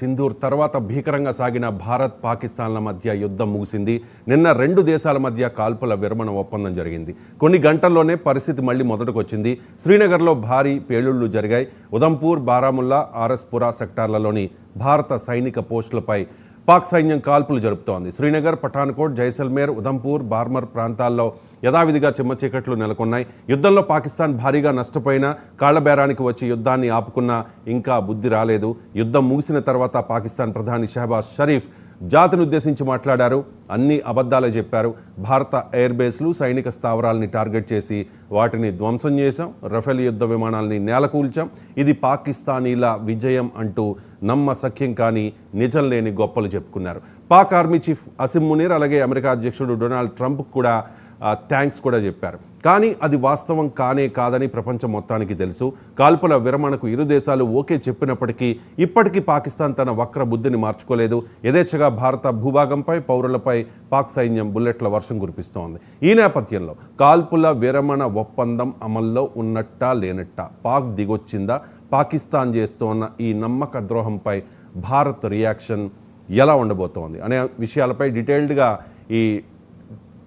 సింధూర్ తర్వాత భీకరంగా సాగిన భారత్ పాకిస్తాన్ల మధ్య యుద్ధం ముగిసింది. నిన్న రెండు దేశాల మధ్య కాల్పుల విరమణ ఒప్పందం జరిగింది. కొన్ని గంటల్లోనే పరిస్థితి మళ్లీ మొదటికొచ్చింది. శ్రీనగర్లో భారీ పేలుళ్లు జరిగాయి. ఉదంపూర్, బారాముల్లా, ఆర్ఎస్పురా సెక్టార్లలోని భారత సైనిక పోస్టులపై పాక్ సైన్యం కాల్పులు జరుపుతోంది. శ్రీనగర్, పఠాన్కోట్, జైసల్మేర్, ఉదంపూర్, బార్మర్ ప్రాంతాల్లో యథావిధిగా చిమ్మచీకట్లు నెలకొన్నాయి. యుద్ధంలో పాకిస్తాన్ భారీగా నష్టపోయినా కాళ్లబేరానికి వచ్చి యుద్ధాన్ని ఆపుకున్నా ఇంకా బుద్ధి రాలేదు. యుద్ధం ముగిసిన తర్వాత పాకిస్తాన్ ప్రధాని షహబాజ్ షరీఫ్ జాతిని ఉద్దేశించి మాట్లాడారు. అన్ని అబద్ధాలే చెప్పారు. భారత ఎయిర్ బేస్లు, సైనిక స్థావరాలని టార్గెట్ చేసి వాటిని ధ్వంసం చేశాం. రఫేల్ యుద్ధ విమానాలని నేలకూల్చాం. ఇది పాకిస్తానీల విజయం అంటూ నమ్మశక్యం కానీ నిజం లేని గొప్పలు చెప్పుకున్నారు. పాక్ ఆర్మీ చీఫ్ అసిం మునీర్, అలాగే అమెరికా అధ్యక్షుడు డొనాల్డ్ ట్రంప్ కూడా థ్యాంక్స్ కూడా చెప్పారు. కానీ అది వాస్తవం కానే కాదని ప్రపంచం మొత్తానికి తెలుసు. కాల్పుల విరమణకు ఇరు దేశాలు ఓకే చెప్పినప్పటికీ ఇప్పటికీ పాకిస్తాన్ తన వక్ర బుద్ధిని మార్చుకోలేదు. యథేచ్ఛగా భారత భూభాగంపై, పౌరులపై పాక్ సైన్యం బుల్లెట్ల వర్షం కురిపిస్తోంది. ఈ నేపథ్యంలో కాల్పుల విరమణ ఒప్పందం అమల్లో ఉన్నట్టా లేనట్టా, పాక్ దిగొచ్చిందా, పాకిస్తాన్ చేస్తోన్న ఈ నమ్మక ద్రోహంపై భారత్ రియాక్షన్ ఎలా ఉండబోతోంది అనే విషయాలపై డీటెయిల్డ్గా ఈ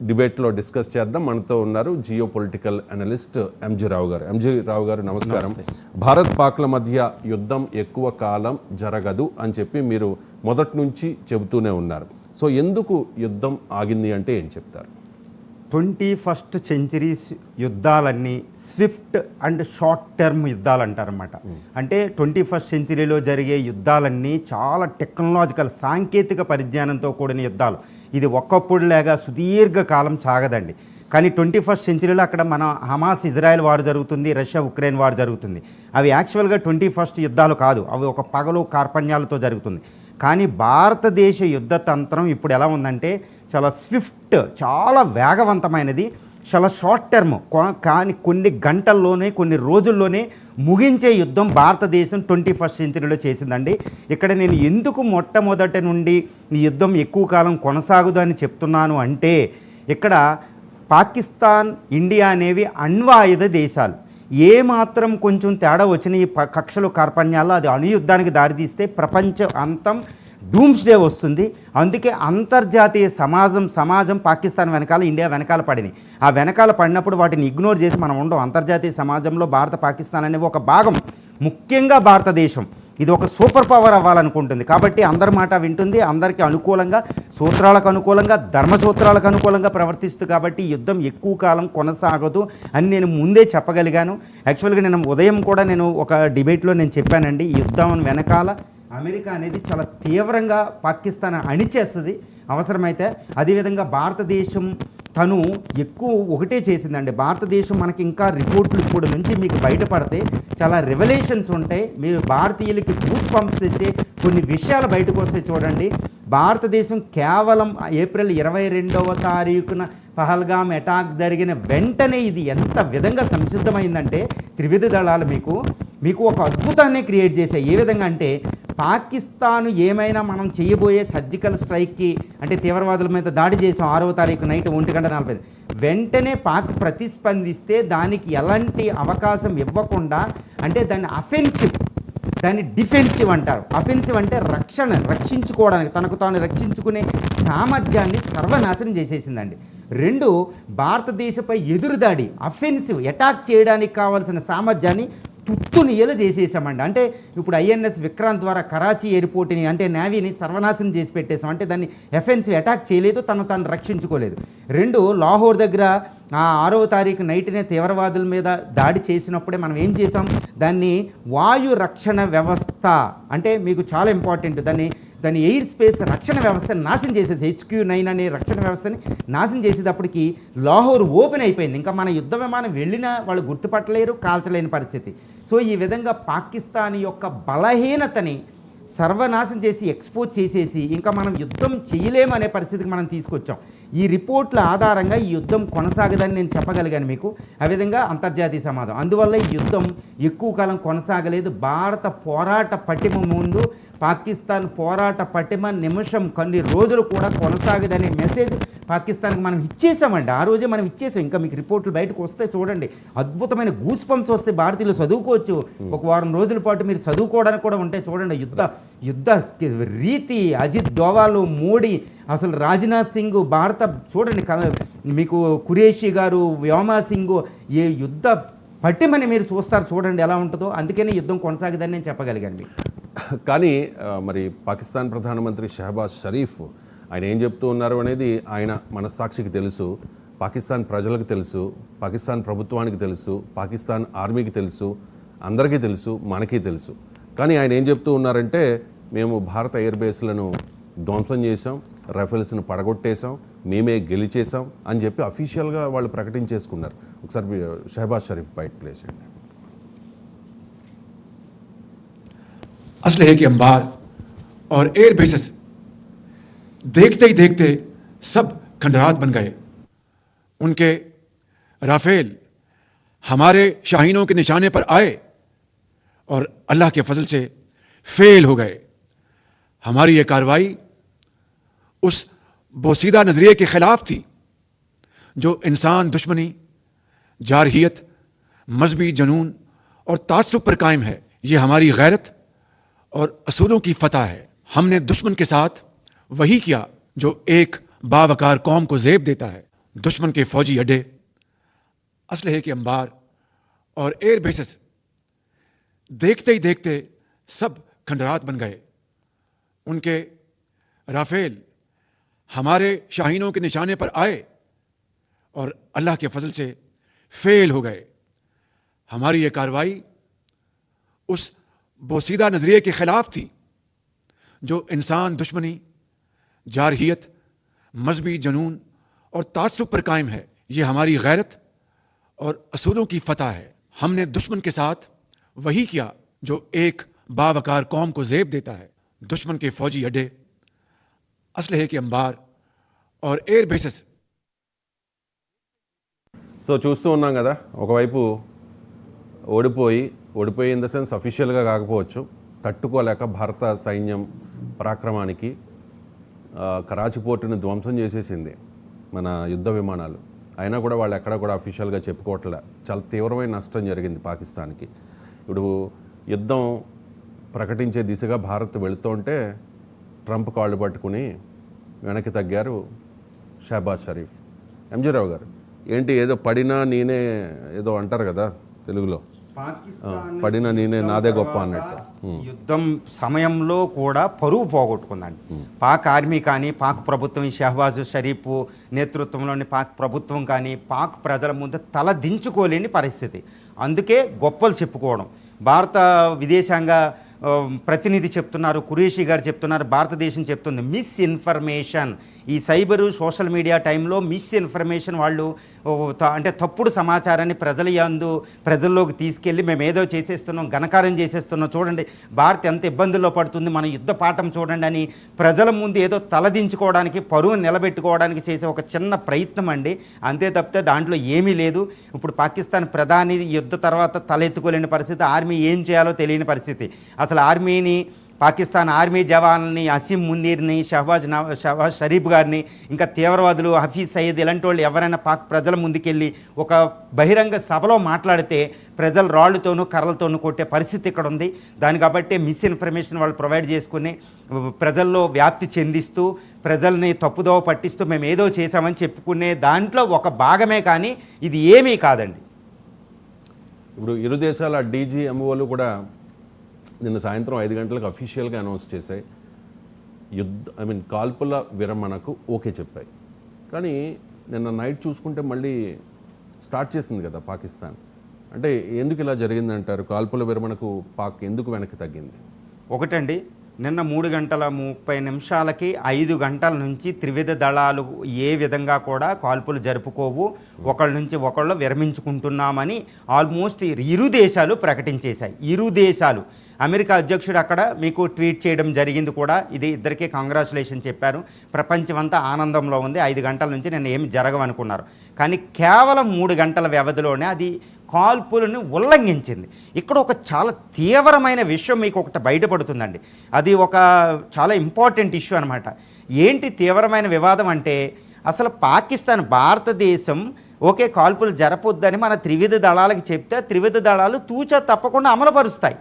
డిబేట్లో డిస్కస్ చేద్దాం. మనతో ఉన్నారు జియో పొలిటికల్ అనలిస్ట్ ఎంజీ రావు గారు. ఎంజీ రావు గారు నమస్కారం. భారత్ పాక్ల మధ్య యుద్ధం ఎక్కువ కాలం జరగదు అని చెప్పి మీరు మొదటి నుంచి చెబుతూనే ఉన్నారు. సో ఎందుకు యుద్ధం ఆగింది అంటే ఏం చెప్తారు? 21st సెంచరీస్ యుద్ధాలన్నీ స్విఫ్ట్ అండ్ షార్ట్ టర్మ్ యుద్ధాలు అంటారన్నమాట. అంటే 21st సెంచరీలో జరిగే యుద్ధాలన్నీ చాలా టెక్నాలజికల్, సాంకేతిక పరిజ్ఞానంతో కూడిన యుద్ధాలు. ఇది ఒక్కప్పుడులాగా సుదీర్ఘకాలం సాగదండి. కానీ 21st సెంచరీలో అక్కడ మన హమాస్ ఇజ్రాయెల్ వారు జరుగుతుంది, రష్యా ఉక్రెయిన్ వారు జరుగుతుంది. అవి యాక్చువల్గా 21st యుద్ధాలు కాదు, అవి ఒక పగలు కార్పణ్యాలతో జరుగుతుంది. కానీ భారతదేశ యుద్ధ తంత్రం ఇప్పుడు ఎలా ఉందంటే చాలా స్విఫ్ట్, చాలా వేగవంతమైనది, చాలా షార్ట్ టర్మ్. కానీ కొన్ని గంటల్లోనే, కొన్ని రోజుల్లోనే ముగించే యుద్ధం భారతదేశం 21st సెంచరీలో చేసిందండి. ఇక్కడ నేను ఎందుకు మొట్టమొదటి నుండి ఈ యుద్ధం ఎక్కువ కాలం కొనసాగుదు అని చెప్తున్నాను అంటే, ఇక్కడ పాకిస్తాన్, ఇండియా అనేవి అణ్వాయుధ దేశాలు. ఏ మాత్రం కొంచెం తేడా వచ్చిన ఈ కక్షలు కార్పణ్యాల్లో అది అణుయుద్ధానికి దారితీస్తే ప్రపంచ అంతం, డూమ్స్డే వస్తుంది. అందుకే అంతర్జాతీయ సమాజం పాకిస్తాన్ వెనకాల, ఇండియా వెనకాల పడినాయి. ఆ వెనకాల పడినప్పుడు వాటిని ఇగ్నోర్ చేసి మనం ఉండం. అంతర్జాతీయ సమాజంలో భారత, పాకిస్తాన్ అనేవి ఒక భాగం. ముఖ్యంగా భారతదేశం ఇది ఒక సూపర్ పవర్ అవ్వాలనుకుంటుంది. కాబట్టి అందరి మాట వింటుంది, అందరికీ అనుకూలంగా, సూత్రాలకు అనుకూలంగా, ధర్మసూత్రాలకు అనుకూలంగా ప్రవర్తిస్తుంది. కాబట్టి యుద్ధం ఎక్కువ కాలం కొనసాగదు అని నేను ముందే చెప్పగలిగాను. యాక్చువల్గా నేను ఉదయం కూడా నేను ఒక డిబేట్లో నేను చెప్పానండి, ఈ యుద్ధం వెనకాల అమెరికా అనేది చాలా తీవ్రంగా పాకిస్తాన్ అణిచేస్తుంది అవసరమైతే. అదేవిధంగా భారతదేశం తను ఎక్కువ ఒకటే చేసిందండి. భారతదేశం మనకి ఇంకా రిపోర్ట్లు ఇప్పుడు నుంచి మీకు బయటపడితే చాలా రెవల్యూషన్స్ ఉంటాయి. మీరు భారతీయులకి బూస్ పంపిస్తే కొన్ని విషయాలు బయటకు వస్తే చూడండి. భారతదేశం కేవలం ఏప్రిల్ 22వ తారీఖున పహల్గామ్ అటాక్ జరిగిన వెంటనే ఇది ఎంత విధంగా సంసిద్ధమైందంటే త్రివిధ దళాలు మీకు ఒక అద్భుతాన్ని క్రియేట్ చేశాయి. ఏ విధంగా అంటే పాకిస్తాన్ ఏమైనా మనం చేయబోయే సర్జికల్ స్ట్రైక్కి, అంటే తీవ్రవాదుల మీద దాడి చేసాం 6వ తారీఖు నైట్ 1:45 వెంటనే పాక్ ప్రతిస్పందిస్తే దానికి ఎలాంటి అవకాశం ఇవ్వకుండా, అంటే దాన్ని అఫెన్సివ్, దాన్ని డిఫెన్సివ్ అంటారు. అఫెన్సివ్ అంటే రక్షించుకోవడానికి, తనకు తాను రక్షించుకునే సామర్థ్యాన్ని సర్వనాశనం చేసేసిందండి. 2, భారతదేశపై ఎదురుదాడి, అఫెన్సివ్ అటాక్ చేయడానికి కావాల్సిన సామర్థ్యాన్ని తుత్తునియలు చేసేసామండి. అంటే ఇప్పుడు INS విక్రాంత్ ద్వారా కరాచీ ఎయిర్పోర్ట్ని, అంటే నేవీని సర్వనాశనం చేసి పెట్టేసాం. అంటే దాన్ని ఎఫెన్సివ్ అటాక్ చేయలేదు, తను రక్షించుకోలేదు. 2, లాహోర్ దగ్గర 6వ తారీఖు నైట్నే తీవ్రవాదుల మీద దాడి చేసినప్పుడే మనం ఏం చేసాం, దాన్ని వాయు రక్షణ వ్యవస్థ, అంటే మీకు చాలా ఇంపార్టెంట్, దాన్ని ఎయిర్ స్పేస్ రక్షణ వ్యవస్థని నాశనం చేసేసి, HQ-9 అనే రక్షణ వ్యవస్థని నాశనం చేసేటప్పటికి లాహోర్ ఓపెన్ అయిపోయింది. ఇంకా మన యుద్ధ విమానం వెళ్ళినా వాళ్ళు గుర్తుపట్టలేరు, కాల్చలేని పరిస్థితి. సో ఈ విధంగా పాకిస్తాన్ యొక్క బలహీనతని సర్వనాశం చేసి, ఎక్స్పోజ్ చేసేసి ఇంకా మనం యుద్ధం చేయలేమనే పరిస్థితికి మనం తీసుకొచ్చాం. ఈ రిపోర్ట్ల ఆధారంగా ఈ యుద్ధం కొనసాగదని నేను చెప్పగలిగాను మీకు. ఆ విధంగా అంతర్జాతీయ సమాజం, అందువల్ల ఈ యుద్ధం ఎక్కువ కాలం కొనసాగలేదు. భారత పోరాట పటిమ ముందు పాకిస్తాన్ పోరాట పటిమ నిమిషం కొన్ని రోజులు కూడా కొనసాగదనే మెసేజ్ పాకిస్తాన్కి మనం ఇచ్చేసామండి. ఆ రోజే మనం ఇచ్చేసాం. ఇంకా మీకు రిపోర్ట్లు బయటకు వస్తే చూడండి, అద్భుతమైన గూస్ పంప్స్ వస్తే భారతీయులు చదువుకోవచ్చు. ఒక వారం రోజుల పాటు మీరు చదువుకోవడానికి కూడా ఉంటాయి. చూడండి యుద్ధ రీతి, అజిత్ దోవాలు, మోడీ, అసలు రాజ్నాథ్ సింగ్, భారత చూడండి మీకు ఖురేషీ గారు, వ్యోమా సింగ్, ఏ యుద్ధ పట్టిమని మీరు చూస్తారు. చూడండి ఎలా ఉంటుందో. అందుకనే యుద్ధం కొనసాగదని నేను చెప్పగలిగాను మీకు. కానీ మరి పాకిస్తాన్ ప్రధానమంత్రి షహబాజ్ షరీఫ్ ఆయన ఏం చెప్తూ ఉన్నారు అనేది ఆయన మనస్సాక్షికి తెలుసు, పాకిస్తాన్ ప్రజలకు తెలుసు, పాకిస్తాన్ ప్రభుత్వానికి తెలుసు, పాకిస్తాన్ ఆర్మీకి తెలుసు, అందరికీ తెలుసు, మనకి తెలుసు. కానీ ఆయన ఏం చెప్తూ ఉన్నారంటే మేము భారత ఎయిర్ బేస్లను ధ్వంసం చేసాం, రఫేల్స్ను పడగొట్టేశాం, మేమే గెలిచేసాం అని చెప్పి అఫీషియల్గా వాళ్ళు ప్రకటించేసుకున్నారు. ఒకసారి షహబాజ్ షరీఫ్ బయట ప్లే చేయండి. असलहे के अंबार और एयर बेसेस देखते ही देखते सब खंडरात बन गए। उनके राफेल हमारे शाहीनों के निशाने पर आए और अल्लाह के फजल से फेल हो गए। हमारी ये कार्रवाई उस बोसीदा नज़रिए के ख़िलाफ़ थी जो इंसान दुश्मनी, जारहियत, मजहबी जनून और तासुब पर कायम है। ये हमारी गैरत और असूलों की फतह है। हमने दुश्मन के साथ वही किया जो एक बावकार कौम को ज़ेब देता है। दुश्मन के फौजी अड्डे, असलहे के अंबार और एयर बेसेस देखते ही देखते सब खंडरात बन गए। उनके राफेल हमारे शाहीनों के निशाने पर आए और अल्लाह के फजल से फेल हो गए। हमारी ये कार्रवाई उस बोसीदा नज़रिए के ख़िलाफ़ थी जो इंसान दुश्मनी, जारहियत, मजहबी जनून और तासुब पर कायम है। ये हमारी गैरत और असूलों की फतह है। हमने दुश्मन के साथ वही किया जो एक बावकार कौम को ज़ेब देता है। दुश्मन के फौजी अड्डे, असलहे के अंबार और एयर बेसेस। సో చూస్తూ ఉన్నాం కదా, ఒకవైపు ఓడిపోయి ఇన్ ద సెన్స్ అఫీషియల్గా కాకపోవచ్చు, తట్టుకోలేక భారత సైన్యం పరాక్రమానికి కరాచీ పోర్టును ధ్వంసం చేసేసింది మన యుద్ధ విమానాలు. అయినా కూడా వాళ్ళు ఎక్కడ కూడా అఫీషియల్గా చెప్పుకోవట్లే. చాలా తీవ్రమైన నష్టం జరిగింది పాకిస్తాన్కి. ఇప్పుడు యుద్ధం ప్రకటించే దిశగా భారత్ వెళుతుంటే ట్రంప్ కాళ్ళు పట్టుకుని వెనక్కి తగ్గారు షహబాజ్ షరీఫ్. ఎంజీ రావు గారు, ఏంటి ఏదో పడినా నేనే ఏదో అంటారు కదా తెలుగులో, పడిన నేనే నాదే గొప్ప అన్నట్టు. యుద్ధం సమయంలో కూడా పరువు పోగొట్టుకుందండి పాక్ ఆర్మీ కానీ, పాక్ ప్రభుత్వం, ఈ షహబాజ్ షరీఫ్ నేతృత్వంలోని పాక్ ప్రభుత్వం కానీ పాక్ ప్రజల ముందు తల దించుకోలేని పరిస్థితి. అందుకే గొప్పలు చెప్పుకోవడం. భారత విదేశాంగ ప్రతినిధి చెప్తున్నారు, ఖురేషీ గారు చెప్తున్నారు, భారతదేశం చెప్తుంది మిస్ఇన్ఫర్మేషన్. ఈ సైబరు సోషల్ మీడియా టైంలో మిస్ఇన్ఫర్మేషన్ వాళ్ళు అంటే తప్పుడు సమాచారాన్ని ప్రజల్లోకి తీసుకెళ్ళి మేము ఏదో చేసేస్తున్నాం, ఘనకారం చేసేస్తున్నాం, చూడండి భారత్ ఎంత ఇబ్బందుల్లో పడుతుంది, మన యుద్ధ పాఠం చూడండి అని ప్రజల ముందు ఏదో తలదించుకోవడానికి, పరువు నిలబెట్టుకోవడానికి చేసే ఒక చిన్న ప్రయత్నం అండి. అంతే తప్పితే దాంట్లో ఏమీ లేదు. ఇప్పుడు పాకిస్తాన్ ప్రధాని యుద్ధ తర్వాత తలెత్తుకోలేని పరిస్థితి, ఆర్మీ ఏం చేయాలో తెలియని పరిస్థితి. అసలు ఆర్మీని, పాకిస్తాన్ ఆర్మీ జవాన్లని, అసీం మున్నీర్ని, షహబాజ్ షరీఫ్ గారిని, ఇంకా తీవ్రవాదులు హఫీజ్ సయీద్ ఇలాంటి వాళ్ళు ఎవరైనా పాక్ ప్రజల ముందుకెళ్ళి ఒక బహిరంగ సభలో మాట్లాడితే ప్రజలు రాళ్లతోనూ కర్రలతోనూ కొట్టే పరిస్థితి ఇక్కడ ఉంది. దాని కాబట్టి మిస్ఇన్ఫర్మేషన్ వాళ్ళు ప్రొవైడ్ చేసుకుని ప్రజల్లో వ్యాప్తి చెందిస్తూ ప్రజల్ని తప్పుదోవ పట్టిస్తూ మేము ఏదో చేశామని చెప్పుకునే దాంట్లో ఒక భాగమే, కానీ ఇది ఏమీ కాదండి. ఇప్పుడు ఇరు దేశాల డీజీఎంఓలు కూడా నిన్న సాయంత్రం 5 గంటలకు అఫీషియల్గా అనౌన్స్ చేశాయి. కాల్పుల విరమణకు ఓకే చెప్పాయి. కానీ నిన్న నైట్ చూసుకుంటే మళ్ళీ స్టార్ట్ చేసింది కదా పాకిస్తాన్. అంటే ఎందుకు ఇలా జరిగిందంటారు? కాల్పుల విరమణకు పాక్ ఎందుకు వెనక్కి తగ్గింది? ఒకటండి, నిన్న 3:30 5 గంటల నుంచి త్రివిధ దళాలు ఏ విధంగా కూడా కాల్పులు జరుపుకోవు, ఒకళ్ళ నుంచి ఒకళ్ళు విరమించుకుంటున్నామని ఆల్మోస్ట్ ఇరు దేశాలు ప్రకటించేశాయి. ఇరు దేశాలు అమెరికా అధ్యక్షుడు అక్కడ మీకు ట్వీట్ చేయడం జరిగింది కూడా. ఇది ఇద్దరికీ కంగ్రాచులేషన్ చెప్పారు. ప్రపంచమంతా ఆనందంలో ఉంది. 5 గంటల నుంచి నేను ఏమి జరగవనుకున్నారు, కానీ కేవలం 3 గంటల వ్యవధిలోనే అది కాల్పులను ఉల్లంఘించింది. ఇక్కడ ఒక చాలా తీవ్రమైన విషయం మీకు ఒకటి బయటపడుతుందండి. అది ఒక చాలా ఇంపార్టెంట్ ఇష్యూ అనమాట. ఏంటి తీవ్రమైన వివాదం అంటే, అసలు పాకిస్తాన్ భారతదేశం ఓకే కాల్పులు జరపొద్దని మన త్రివిధ దళాలకు చెప్తే త్రివిధ దళాలు తూచా తప్పకుండా అమలుపరుస్తాయి.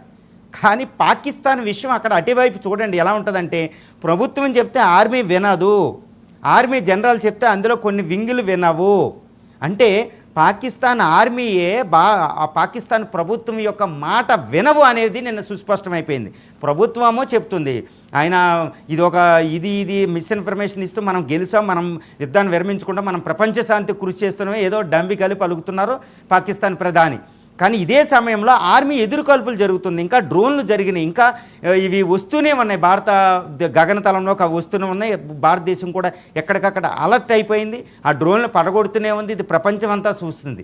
కానీ పాకిస్తాన్ విషయం అక్కడ అటువైపు చూడండి ఎలా ఉంటుందంటే, ప్రభుత్వం చెప్తే ఆర్మీ వినదు, ఆర్మీ జనరల్ చెప్తే అందులో కొన్ని వింగులు వినవు. అంటే పాకిస్తాన్ ఆర్మీయే పాకిస్తాన్ ప్రభుత్వం యొక్క మాట వినవు అనేది నిన్న సుస్పష్టమైపోయింది. ప్రభుత్వమో చెప్తుంది ఆయన ఇది మిస్ఇన్ఫర్మేషన్ ఇస్తూ మనం గెలిచాం, మనం యుద్ధాన్ని విరమించుకుంటాం, మనం ప్రపంచ శాంతి కృషి చేస్తున్నాం, ఏదో డంబికలు పలుకుతున్నారు పాకిస్తాన్ ప్రధాని. కానీ ఇదే సమయంలో ఆర్మీ ఎదురుకాల్పులు జరుగుతుంది, ఇంకా డ్రోన్లు జరిగినాయి, ఇంకా ఇవి వస్తూనే ఉన్నాయి, భారత గగనతలంలో వస్తూనే ఉన్నాయి. భారతదేశం కూడా ఎక్కడికక్కడ అలర్ట్ అయిపోయింది, ఆ డ్రోన్లు పడగొడుతూనే ఉంది. ఇది ప్రపంచం అంతా చూస్తుంది.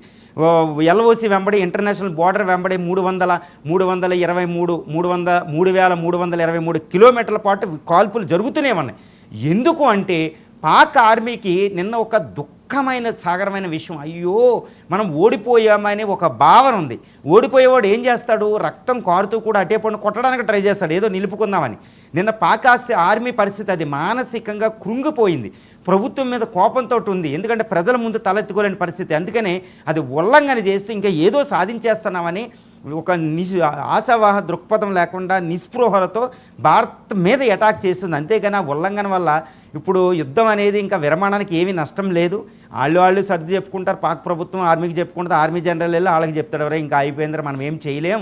ఎల్ఓసి వెంబడి ఇంటర్నేషనల్ బోర్డర్ వెంబడి 3,323 కిలోమీటర్ల పాటు కాల్పులు జరుగుతూనే ఉన్నాయి. ఎందుకు అంటే పాక్ ఆర్మీకి నిన్న ఒక దుఃఖమైన సాగరమైన విషయం, అయ్యో మనం ఓడిపోయామనే ఒక భావన ఉంది. ఓడిపోయేవాడు ఏం చేస్తాడు, రక్తం కారుతూ కూడా అటే పడిన కొట్టడానికి ట్రై చేస్తాడు, ఏదో నిలుపుకుందామని. నిన్న పాక్ ఆర్మీ పరిస్థితి అది మానసికంగా కృంగిపోయింది, ప్రభుత్వం మీద కోపంతో ఉంది. ఎందుకంటే ప్రజల ముందు తలెత్తుకోలేని పరిస్థితి. అందుకనే అది ఉల్లంఘన చేస్తూ ఇంకా ఏదో సాధించేస్తున్నామని ఒక ఆశావాహ దృక్పథం లేకుండా నిస్పృహలతో భారత్ మీద అటాక్ చేస్తుంది. అంతేగాని ఆ ఉల్లంఘన వల్ల ఇప్పుడు యుద్ధం అనేది ఇంకా విరమణానికి ఏమీ నష్టం లేదు. వాళ్ళు సర్ది చెప్పుకుంటారు, పాక్ ప్రభుత్వం ఆర్మీకి చెప్పుకుంటారు, ఆర్మీ జనరల్ వెళ్ళి వాళ్ళకి చెప్తాడు, ఎవరే ఇంకా అయిపోయిందిరా, మనం ఏం చేయలేం,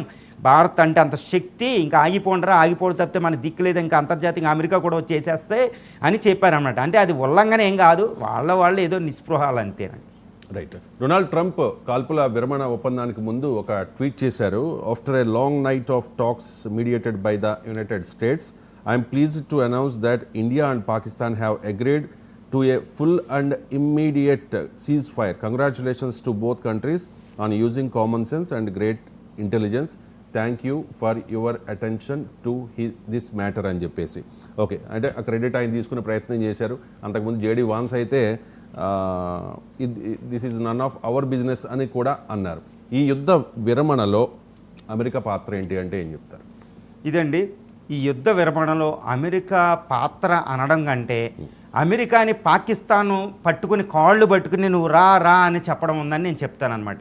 భారత్ అంటే అంత శక్తి, ఇంకా ఆగిపోవడం తప్పితే మన దిక్కు లేదు, ఇంకా అంతర్జాతీయంగా అమెరికా కూడా వచ్చేసేస్తే అని చెప్పారన్నమాట. అంటే అది ఉల్లంఘన ఏం కాదు, వాళ్ళు ఏదో నిస్పృహాలు అంతేనండి. రైట్. డొనాల్డ్ ట్రంప్ కాల్పుల విరమణ ఒప్పందానికి ముందు ఒక ట్వీట్ చేశారు. After a long knight of talks mediated by the United states, I'm pleased to announce that India and Pakistan have agreed to a full and immediate ceasefire. Congratulations to both countries on using common sense and great intelligence. Thank you for your attention to this matter అని చెప్పేసి. Okay, అంటే ఆ credit ఆయన తీసుకునే ప్రయత్నం చేశారు. అంతకుముందు J D Vance అయితే this is none of our business అని కూడా అన్నారు. ఈ యుద్ధ విరమణలో అమెరికా పాత్ర ఏంటి అంటే ఏం చెప్తారు? ఇదండి, ఈ యుద్ధ విరమణలో అమెరికా పాత్ర అనడం కంటే అమెరికాని పాకిస్తాను కాళ్ళు పట్టుకుని నువ్వు రా అని చెప్పడం ఉందని నేను చెప్తానన్నమాట.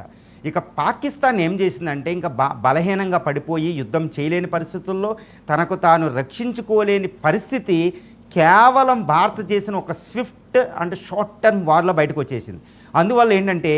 ఇక పాకిస్తాన్ ఏం చేసిందంటే ఇంకా బలహీనంగా పడిపోయి యుద్ధం చేయలేని పరిస్థితుల్లో తనకు తాను రక్షించుకోలేని పరిస్థితి కేవలం భారత్ చేసిన ఒక స్విఫ్ట్ అండ్ షార్ట్ టర్మ్ వార్లో బయటకు వచ్చేసింది. అందువల్ల ఏంటంటే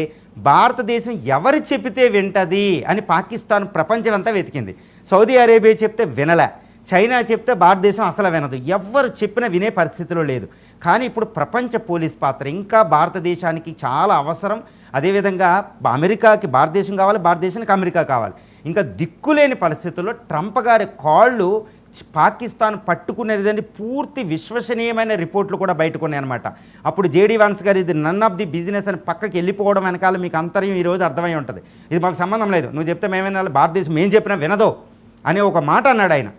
భారతదేశం ఎవరు చెబితే వింటది అని పాకిస్తాన్ ప్రపంచం అంతా వెతికింది. సౌదీ అరేబియా చెప్తే వినలే, చైనా చెప్తే భారతదేశం అసలు వినదు, ఎవరు చెప్పినా వినే పరిస్థితిలో లేదు. కానీ ఇప్పుడు ప్రపంచ పోలీస్ పాత్ర ఇంకా భారతదేశానికి చాలా అవసరం. అదేవిధంగా అమెరికాకి భారతదేశం కావాలి, భారతదేశానికి అమెరికా కావాలి. ఇంకా దిక్కులేని పరిస్థితుల్లో ట్రంప్ గారి కాళ్ళు పాకిస్తాన్ పట్టుకునేదని పూర్తి విశ్వసనీయమైన రిపోర్ట్లు కూడా బయటకున్నాయి అనమాట. అప్పుడు జేడీ వాన్స్ గారు ఇది నన్ ఆఫ్ ది బిజినెస్ అని పక్కకి వెళ్ళిపోవడం వెనకాల మీకు అంతర్యం ఈరోజు అర్థమై ఉంటుంది. ఇది మాకు సంబంధం లేదు, నువ్వు చెప్తే మేమైనా భారతదేశం ఏం చెప్పినా వినదో అనే ఒక మాట అన్నాడు ఆయన.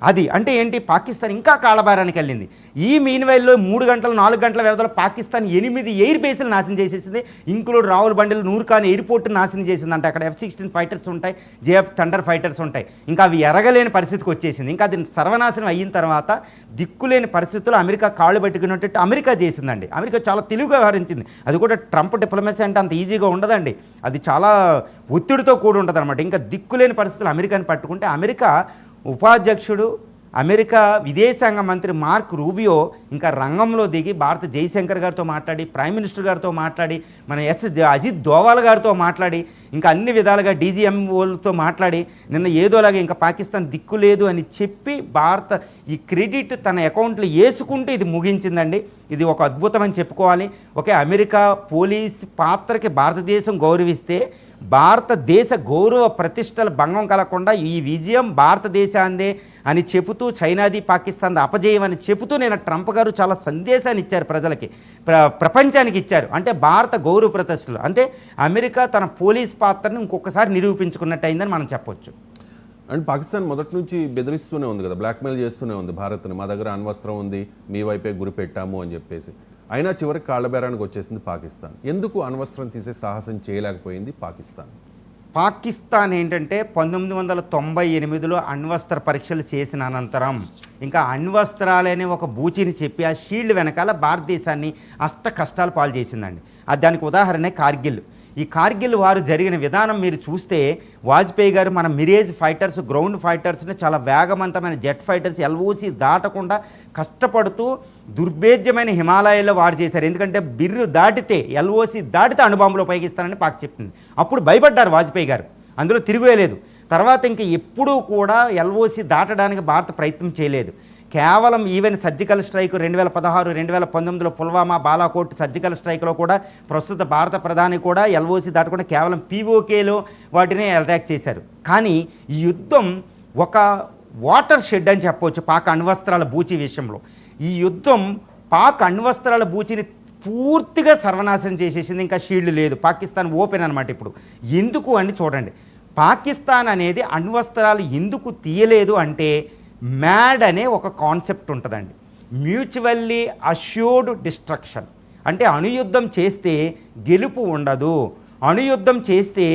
అది అంటే ఏంటి, పాకిస్తాన్ ఇంకా కాళ్ళబారానికి వెళ్ళింది. ఈ మీన్వైల్లో 3 గంటల 4 గంటల వ్యవధిలో పాకిస్తాన్ 8 ఎయిర్ బేస్లు నాశనం చేసేసింది, ఇంక్లూడ్ రావుల్ బండిల్ నూర్ఖాన్ ఎయిర్పోర్ట్ నాశనం చేసింది. అంటే అక్కడ F-16 ఫైటర్స్ ఉంటాయి, JF థండర్ ఫైటర్స్ ఉంటాయి, ఇంకా అవి ఎరగలేని పరిస్థితికి వచ్చేసింది. ఇంకా అది సర్వనాశనం అయిన తర్వాత దిక్కులేని పరిస్థితుల్లో అమెరికా కాళ్ళు పట్టుకున్నట్టు అమెరికా చేసిందండి. అమెరికా చాలా తెలివిగా వ్యవహరించింది. అది కూడా ట్రంప్ డిప్లొమసీ అంటే అంత ఈజీగా ఉండదండి, అది చాలా ఒత్తిడితో కూడి ఉంటుంది అనమాట. ఇంకా దిక్కులేని పరిస్థితులు అమెరికాని పట్టుకుంటే అమెరికా ఉపాధ్యక్షుడు అమెరికా విదేశాంగ మంత్రి మార్క్ రూబియో ఇంకా రంగంలో దిగి భారత జైశంకర్ గారితో మాట్లాడి, ప్రైమ్ మినిస్టర్ గారితో మాట్లాడి, మన అజిత్ దోవాల్ గారితో మాట్లాడి, ఇంకా అన్ని విధాలుగా DGMOలతో మాట్లాడి నిన్న ఏదోలాగా ఇంకా పాకిస్తాన్ దిక్కు లేదు అని చెప్పి భారత ఈ క్రెడిట్ తన అకౌంట్లో వేసుకుంటూ ఇది ముగించిందండి. ఇది ఒక అద్భుతం అని చెప్పుకోవాలి. ఓకే, అమెరికా పోలీస్ పాత్రకి భారతదేశం గౌరవిస్తే భారతదేశ గౌరవ ప్రతిష్టల భంగం కలగకుండా ఈ విజయం భారతదేశాందే అని చెబుతూ, చైనాది పాకిస్తాన్ అపజయం అని చెబుతూ నేను ట్రంప్ గారు చాలా సందేశాన్ని ఇచ్చారు ప్రజలకి, ప్రపంచానికి ఇచ్చారు. అంటే భారత గౌరవ ప్రతిష్టలు అంటే అమెరికా తన పోలీస్ పాత్రను ఇంకొకసారి నిరూపించుకున్నట్టు అయిందని మనం చెప్పొచ్చు. అండ్ పాకిస్తాన్ మొదటి నుంచి బెదిరిస్తూనే ఉంది కదా, బ్లాక్మెయిల్ చేస్తూనే ఉంది భారత్ని, మా దగ్గర అణ్వస్త్రం ఉంది, మీ వైపే గురి పెట్టాము అని చెప్పేసి. అయినా చివరికి కాళ్ళబేరానికి వచ్చేసింది పాకిస్తాన్. ఎందుకు అణ్వస్త్రం తీసే సాహసం చేయలేకపోయింది పాకిస్తాన్? పాకిస్తాన్ ఏంటంటే 1998లో అణ్వస్త్ర పరీక్షలు చేసిన అనంతరం ఇంకా అణ్వస్త్రాలనే ఒక బూచిని చెప్పి ఆ షీల్డ్ వెనకాల భారతదేశాన్ని అష్ట కష్టాలు పాలు చేసిందండి. దానికి ఉదాహరణే కార్గిల్. ఈ కార్గిల్ వారు జరిగిన విధానం మీరు చూస్తే, వాజ్పేయి గారు మన మిరేజ్ ఫైటర్స్, గ్రౌండ్ ఫైటర్స్ని చాలా వేగవంతమైన జెట్ ఫైటర్స్ ఎల్ఓసి దాటకుండా కష్టపడుతూ దుర్భేద్యమైన హిమాలయాల్లో వాడు చేశారు. ఎందుకంటే బిర్రు దాటితే, ఎల్ఓసి దాటితే అణుబాంబులు ఉపయోగిస్తారని పాక్ చెప్పింది. అప్పుడు భయపడ్డారు వాజ్పేయి గారు, అందులో తిరుగులేదు. తర్వాత ఇంక ఎప్పుడూ కూడా ఎల్ఓసి దాటడానికి భారత ప్రయత్నం చేయలేదు. కేవలం ఈవెన్ సర్జికల్ స్ట్రైక్ 2016, 2019లో పుల్వామా, బాలాకోట్ సర్జికల్ స్ట్రైక్లో కూడా ప్రస్తుత భారత ప్రధాని కూడా ఎల్ఓసి దాటకుండా కేవలం పీఓకేలో వాటిని అటాక్ చేశారు. కానీ ఈ యుద్ధం ఒక వాటర్ షెడ్ అని చెప్పవచ్చు పాక్ అణ్వస్త్రాల బూచి విషయంలో. ఈ యుద్ధం పాక్ అణ్వస్త్రాల బూచిని పూర్తిగా సర్వనాశనం చేసేసింది. ఇంకా షీల్డ్ లేదు, పాకిస్తాన్ ఓపెన్ అనమాట. ఇప్పుడు ఎందుకు అని చూడండి, పాకిస్తాన్ అనేది అణ్వస్త్రాలు ఎందుకు తీయలేదు అంటే, మ్యాడ్ అనే ఒక కాన్సెప్ట్ ఉంటుందండి, మ్యూచువల్లీ అష్యూర్డ్ డిస్ట్రక్షన్. అంటే అణుయుద్ధం చేస్తే గెలుపు ఉండదు, అణుయుద్ధం చేస్తే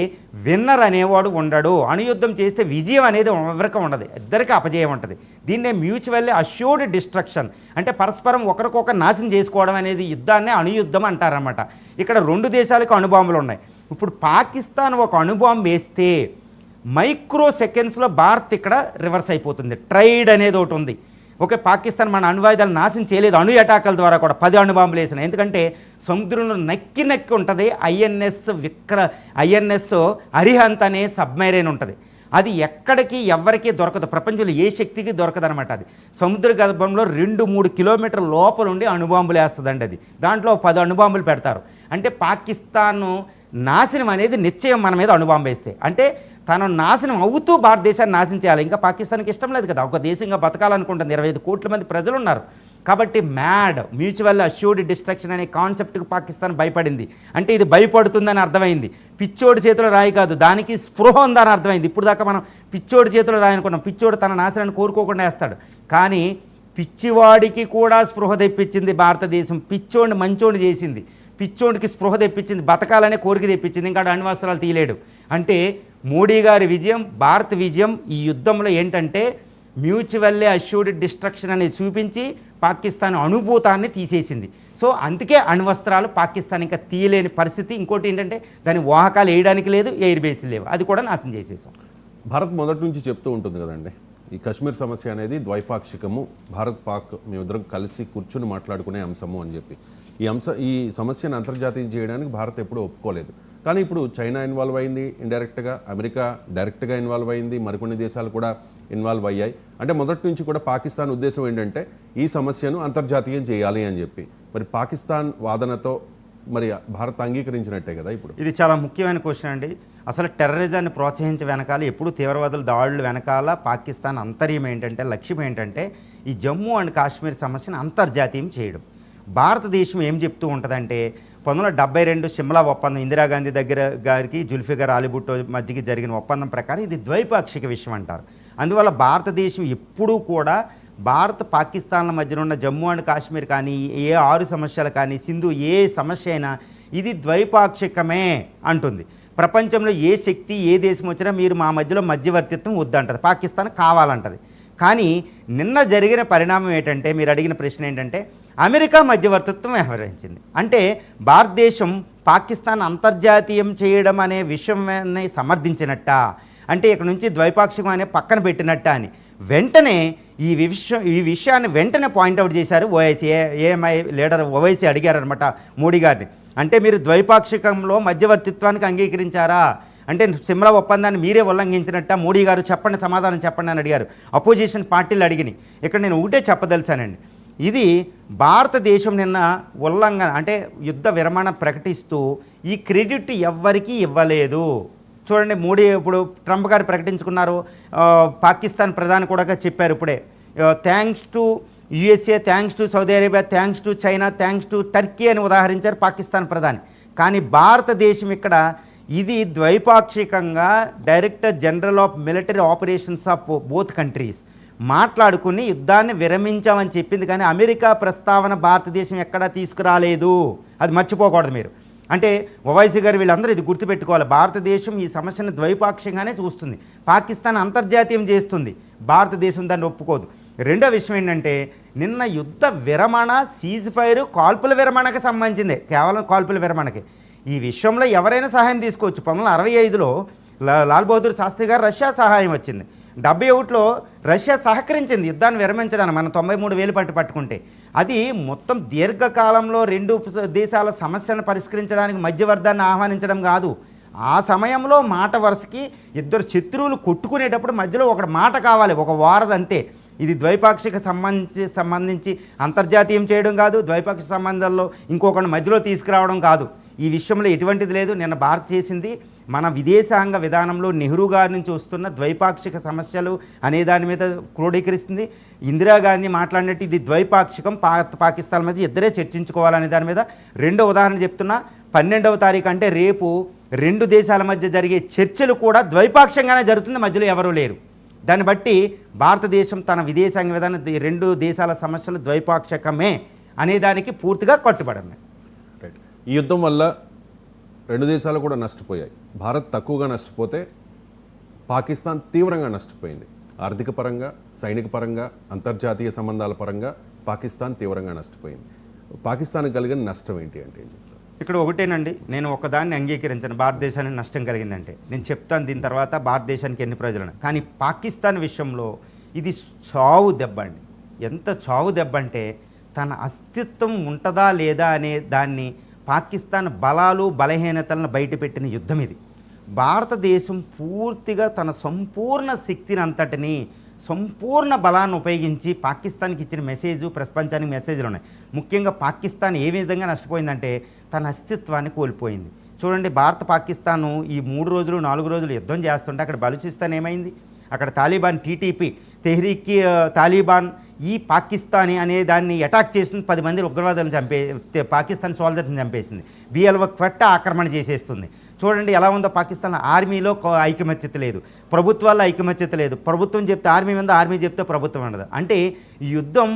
విన్నర్ అనేవాడు ఉండడు, అణుయుద్ధం చేస్తే విజయం అనేది ఎవరికి ఉండదు, ఇద్దరికి అపజయం ఉంటుంది. దీన్నే మ్యూచువల్లీ అష్యూర్డ్ డిస్ట్రక్షన్ అంటే పరస్పరం ఒకరికొకరు నాశనం చేసుకోవడం అనేది యుద్ధాన్నే అణుయుద్ధం అంటారన్నమాట. ఇక్కడ రెండు దేశాలకు అణుబాంబులు ఉన్నాయి. ఇప్పుడు పాకిస్తాన్ ఒక అణుబాంబు వేస్తే మైక్రో సెకండ్స్లో భారత్ ఇక్కడ రివర్స్ అయిపోతుంది. ట్రైడ్ అనేది ఒకటి ఉంది. ఓకే, పాకిస్తాన్ మన అణువాయుధాలు నాశనం చేయలేదు, అణు అటాకుల ద్వారా కూడా 10 అణుబాంబులు వేసినాయి. ఎందుకంటే సముద్రంలో నక్కి ఉంటుంది ఐఎన్ఎస్ అరిహంత్ అనే సబ్మెరైన్ ఉంటుంది. అది ఎక్కడికి ఎవరికి దొరకదు, ప్రపంచంలో ఏ శక్తికి దొరకదు అనమాట. అది సముద్ర గర్భంలో 2-3 కిలోమీటర్ల లోపల ఉండి అణుబాంబులు వేస్తుందండి. అది దాంట్లో 10 అణుబాంబులు పెడతారు. అంటే పాకిస్తాన్ నాశనం అనేది నిశ్చయం మన మీద అణుబాంబు వేస్తే. అంటే తను నాశనం అవుతూ భారతదేశాన్ని నాశనం చేయాలి. ఇంకా పాకిస్తాన్కి ఇష్టం లేదు కదా, ఒక దేశంగా బతకాలనుకుంటుంది. 25 కోట్ల మంది ప్రజలు ఉన్నారు. కాబట్టి మ్యూచువల్ అష్యూర్డ్ డిస్ట్రక్షన్ అనే కాన్సెప్ట్కి పాకిస్తాన్ భయపడింది. అంటే ఇది భయపడుతుందని అర్థమైంది. పిచ్చోడి చేతిలో రాయి కాదు, దానికి స్పృహ ఉందని అర్థమైంది. ఇప్పుడు దాకా మనం పిచ్చోడి చేతిలో రాయి అనుకున్నాం, పిచ్చోడు తన నాశనాన్ని కోరుకోకుండా వేస్తాడు. కానీ పిచ్చివాడికి కూడా స్పృహ తెప్పించింది భారతదేశం, పిచ్చోడిని మంచోడిని చేసింది, పిచ్చోడికి స్పృహ తెప్పించింది, బతకాలనే కోరిక తెప్పించింది. ఇంకా అణ్వస్త్రాలు తీయలేడు. అంటే మోడీ గారి విజయం, భారత విజయం ఈ యుద్ధంలో ఏంటంటే మ్యూచువల్లీ అష్యూర్డ్ డిస్ట్రక్షన్ అనేది చూపించి పాకిస్తాన్ అనుభూతాన్ని తీసేసింది. సో అందుకే అణ్వస్త్రాలు పాకిస్తాన్ ఇంకా తీయలేని పరిస్థితి. ఇంకోటి ఏంటంటే దాని వాహకాలు వేయడానికి లేదు, ఎయిర్ బేస్లు లేవు, అది కూడా నాశనం చేసేసాం. భారత్ మొదటి నుంచి చెప్తూ ఉంటుంది కదండి, ఈ కశ్మీర్ సమస్య అనేది ద్వైపాక్షికము, భారత్ పాక్ మేమిద్దరం కలిసి కూర్చుని మాట్లాడుకునే అంశము అని చెప్పి. ఈ సమస్యను అంతర్జాతీయం చేయడానికి భారత్ ఎప్పుడూ ఒప్పుకోలేదు. కానీ ఇప్పుడు చైనా ఇన్వాల్వ్ అయింది ఇండైరెక్ట్గా, అమెరికా డైరెక్ట్గా ఇన్వాల్వ్ అయింది, మరికొన్ని దేశాలు కూడా ఇన్వాల్వ్ అయ్యాయి. అంటే మొదటి నుంచి కూడా పాకిస్తాన్ ఉద్దేశం ఏంటంటే ఈ సమస్యను అంతర్జాతీయం చేయాలి అని చెప్పి. మరి పాకిస్తాన్ వాదనతో మరి భారత్ అంగీకరించినట్టే కదా ఇప్పుడు. ఇది చాలా ముఖ్యమైన క్వశ్చన్ అండి. అసలు టెర్రరిజాన్ని ప్రోత్సహించే వెనకాల, ఎప్పుడు తీవ్రవాదుల దాడులు వెనకాల పాకిస్తాన్ అంతర్యం ఏంటంటే, లక్ష్యం ఏంటంటే ఈ జమ్మూ అండ్ కాశ్మీర్ సమస్యను అంతర్జాతీయం చేయడం. భారతదేశం ఏం చెప్తూ ఉంటుందంటే 1972 సిమ్లా ఒప్పందం, ఇందిరాగాంధీ గారికి జుల్ఫికర్ అలీ భుట్టో మధ్యకి జరిగిన ఒప్పందం ప్రకారం ఇది ద్వైపాక్షిక విషయం అంటారు. అందువల్ల భారతదేశం ఎప్పుడూ కూడా భారత్ పాకిస్తాన్ల మధ్యన ఉన్న జమ్మూ అండ్ కాశ్మీర్ కానీ, ఏ 6 సమస్యలు కానీ, సింధు ఏ సమస్య అయినా ఇది ద్వైపాక్షికమే అంటుంది. ప్రపంచంలో ఏ శక్తి ఏ దేశం వచ్చినా మీరు మా మధ్యలో మధ్యవర్తిత్వం వద్దంటది, పాకిస్తాన్ కావాలంటది. కానీ నిన్న జరిగిన పరిణామం ఏంటంటే, మీరు అడిగిన ప్రశ్న ఏంటంటే అమెరికా మధ్యవర్తిత్వం వ్యవహరించింది. అంటే భారతదేశం పాకిస్తాన్ అంతర్జాతీయం చేయడం అనే విషయాన్ని సమర్థించినట్ట, అంటే ఇక్కడ నుంచి ద్వైపాక్షికం అనే పక్కన పెట్టినట్ట అని వెంటనే ఈ విషయాన్ని వెంటనే పాయింట్అవుట్ చేశారు ఓవైసీ. ఏఎంఐ లీడర్ ఓవైసీ అడిగారనమాట మోడీ గారిని, అంటే మీరు ద్వైపాక్షికంలో మధ్యవర్తిత్వానికి అంగీకరించారా అంటే సిమ్లా ఒప్పందాన్ని మీరే ఉల్లంఘించినట్ట మోడీ గారు, చెప్పండి, సమాధానం చెప్పండి అని అడిగారు. అపోజిషన్ పార్టీలు అడిగినాయి. ఇక్కడ నేను ఒకటే చెప్పదలిచానండి, ఇది భారతదేశం నిన్న ఉల్లంఘన అంటే యుద్ధ విరమణ ప్రకటిస్తూ ఈ క్రెడిట్ ఎవ్వరికీ ఇవ్వలేదు. చూడండి, మోడీ ఇప్పుడు ట్రంప్ గారు ప్రకటించుకున్నారు, పాకిస్తాన్ ప్రధాని కూడా చెప్పారు ఇప్పుడే, thanks to USA, thanks to Saudi Arabia, thanks to China, thanks to Turkey అని ఉదాహరించారు పాకిస్తాన్ ప్రధాని. కానీ భారతదేశం ఇక్కడ ఇది ద్వైపాక్షికంగా director general of military operations of both countries మాట్లాడుకుని యుద్ధాన్ని విరమించామని చెప్పింది, కానీ అమెరికా ప్రస్తావన భారతదేశం ఎక్కడా తీసుకురాలేదు. అది మర్చిపోకూడదు మీరు. అంటే ఓవైసీ గారు వీళ్ళందరూ ఇది గుర్తుపెట్టుకోవాలి. భారతదేశం ఈ సమస్యను ద్వైపాక్షికంగానే చూస్తుంది. పాకిస్తాన్ అంతర్జాతీయం చేస్తుంది, భారతదేశం దాన్ని ఒప్పుకోదు. రెండో విషయం ఏంటంటే, నిన్న యుద్ధ విరమణ సీజ్ ఫైర్ కాల్పుల విరమణకు సంబంధించిందే, కేవలం కాల్పుల విరమణకి. ఈ విషయంలో ఎవరైనా సహాయం తీసుకోవచ్చు. 1965లో లాల్ బహదూర్ శాస్త్రి గారు రష్యా సహాయం వచ్చింది. 71లో రష్యా సహకరించింది యుద్ధాన్ని విరమించడానికి, మనం 93,000 పట్టుకుంటే. అది మొత్తం దీర్ఘకాలంలో రెండు దేశాల సమస్యలను పరిష్కరించడానికి మధ్యవర్గాన్ని ఆహ్వానించడం కాదు. ఆ సమయంలో మాట వరుసకి ఇద్దరు శత్రువులు కొట్టుకునేటప్పుడు మధ్యలో ఒక మాట కావాలి, ఒక వారధి అంతే. ఇది ద్వైపాక్షిక సంబంధించి అంతర్జాతీయం చేయడం కాదు, ద్వైపాక్షిక సంబంధాల్లో ఇంకొకరిని మధ్యలో తీసుకురావడం కాదు. ఈ విషయంలో ఎటువంటిది లేదు. నిన్న భారత్ చేసింది మన విదేశాంగ విధానంలో నెహ్రూ గారి నుంచి వస్తున్న ద్వైపాక్షిక సమస్యలు అనే దాని మీద క్రోడీకరిస్తుంది. ఇందిరాగాంధీ మాట్లాడినట్టు ఇది ద్వైపాక్షికం, పాకిస్తాన్ మధ్య ఇద్దరే చర్చించుకోవాలనే దాని మీద. రెండో ఉదాహరణ చెప్తున్నా, 12వ తారీఖు అంటే రేపు 2 దేశాల మధ్య జరిగే చర్చలు కూడా ద్వైపాక్షికంగానే జరుగుతుంది, మధ్యలో ఎవరూ లేరు. దాన్ని బట్టి భారతదేశం తన విదేశాంగ విధానం 2 దేశాల సమస్యలు ద్వైపాక్షికమే అనేదానికి పూర్తిగా కట్టుబడింది. రైట్. ఈ యుద్ధం వల్ల 2 దేశాలు కూడా నష్టపోయాయి. భారత్ తక్కువగా నష్టపోతే పాకిస్తాన్ తీవ్రంగా నష్టపోయింది. ఆర్థిక పరంగా, సైనిక పరంగా, అంతర్జాతీయ సంబంధాల పరంగా పాకిస్తాన్ తీవ్రంగా నష్టపోయింది. పాకిస్తాన్కి కలిగిన నష్టం ఏంటి అంటే ఏం చెప్తాను? ఇక్కడ ఒకటేనండి, నేను ఒకదాన్ని అంగీకరించాను, భారతదేశానికి నష్టం కలిగిందంటే. నేను చెప్తాను దీని తర్వాత భారతదేశానికి ఎన్ని ప్రయోజనాలు. కానీ పాకిస్తాన్ విషయంలో ఇది చావు దెబ్బ అండి. ఎంత చావు దెబ్బ అంటే, తన అస్తిత్వం ఉంటుందా లేదా అనే దాన్ని పాకిస్తాన్ బలాలు బలహీనతలను బయటపెట్టిన యుద్ధం ఇది. భారతదేశం పూర్తిగా తన సంపూర్ణ శక్తిని అంతటిని, సంపూర్ణ బలాన్ని ఉపయోగించి పాకిస్తాన్కి ఇచ్చిన మెసేజ్ ప్రపంచానికి మెసేజ్లు ఉన్నాయి. ముఖ్యంగా పాకిస్తాన్ ఏ విధంగా నష్టపోయిందంటే, తన అస్తిత్వాన్ని కోల్పోయింది. చూడండి, భారత పాకిస్తాను ఈ 3 రోజులు 4 రోజులు యుద్ధం చేస్తుంటే అక్కడ బలూచిస్తాన్ ఏమైంది? అక్కడ తాలిబాన్ టీటీపీ తెహ్రీక్ తాలిబాన్ ఈ పాకిస్తానీ అనే దాన్ని అటాక్ చేస్తుంది. 10 మంది ఉగ్రవాదులను పాకిస్తాన్ సోల్జర్స్ని చంపేసింది. బిఎల్ఓ క్వెట్ట ఆక్రమణ చేసేస్తుంది. చూడండి ఎలా ఉందో పాకిస్తాన్. ఆర్మీలో ఐకమత్యత లేదు, ప్రభుత్వాల్లో ఐకమత్యత లేదు. ప్రభుత్వం చెప్తే ఆర్మీ మీద, ఆర్మీ చెప్తే ప్రభుత్వం ఉండదు. అంటే ఈ యుద్ధం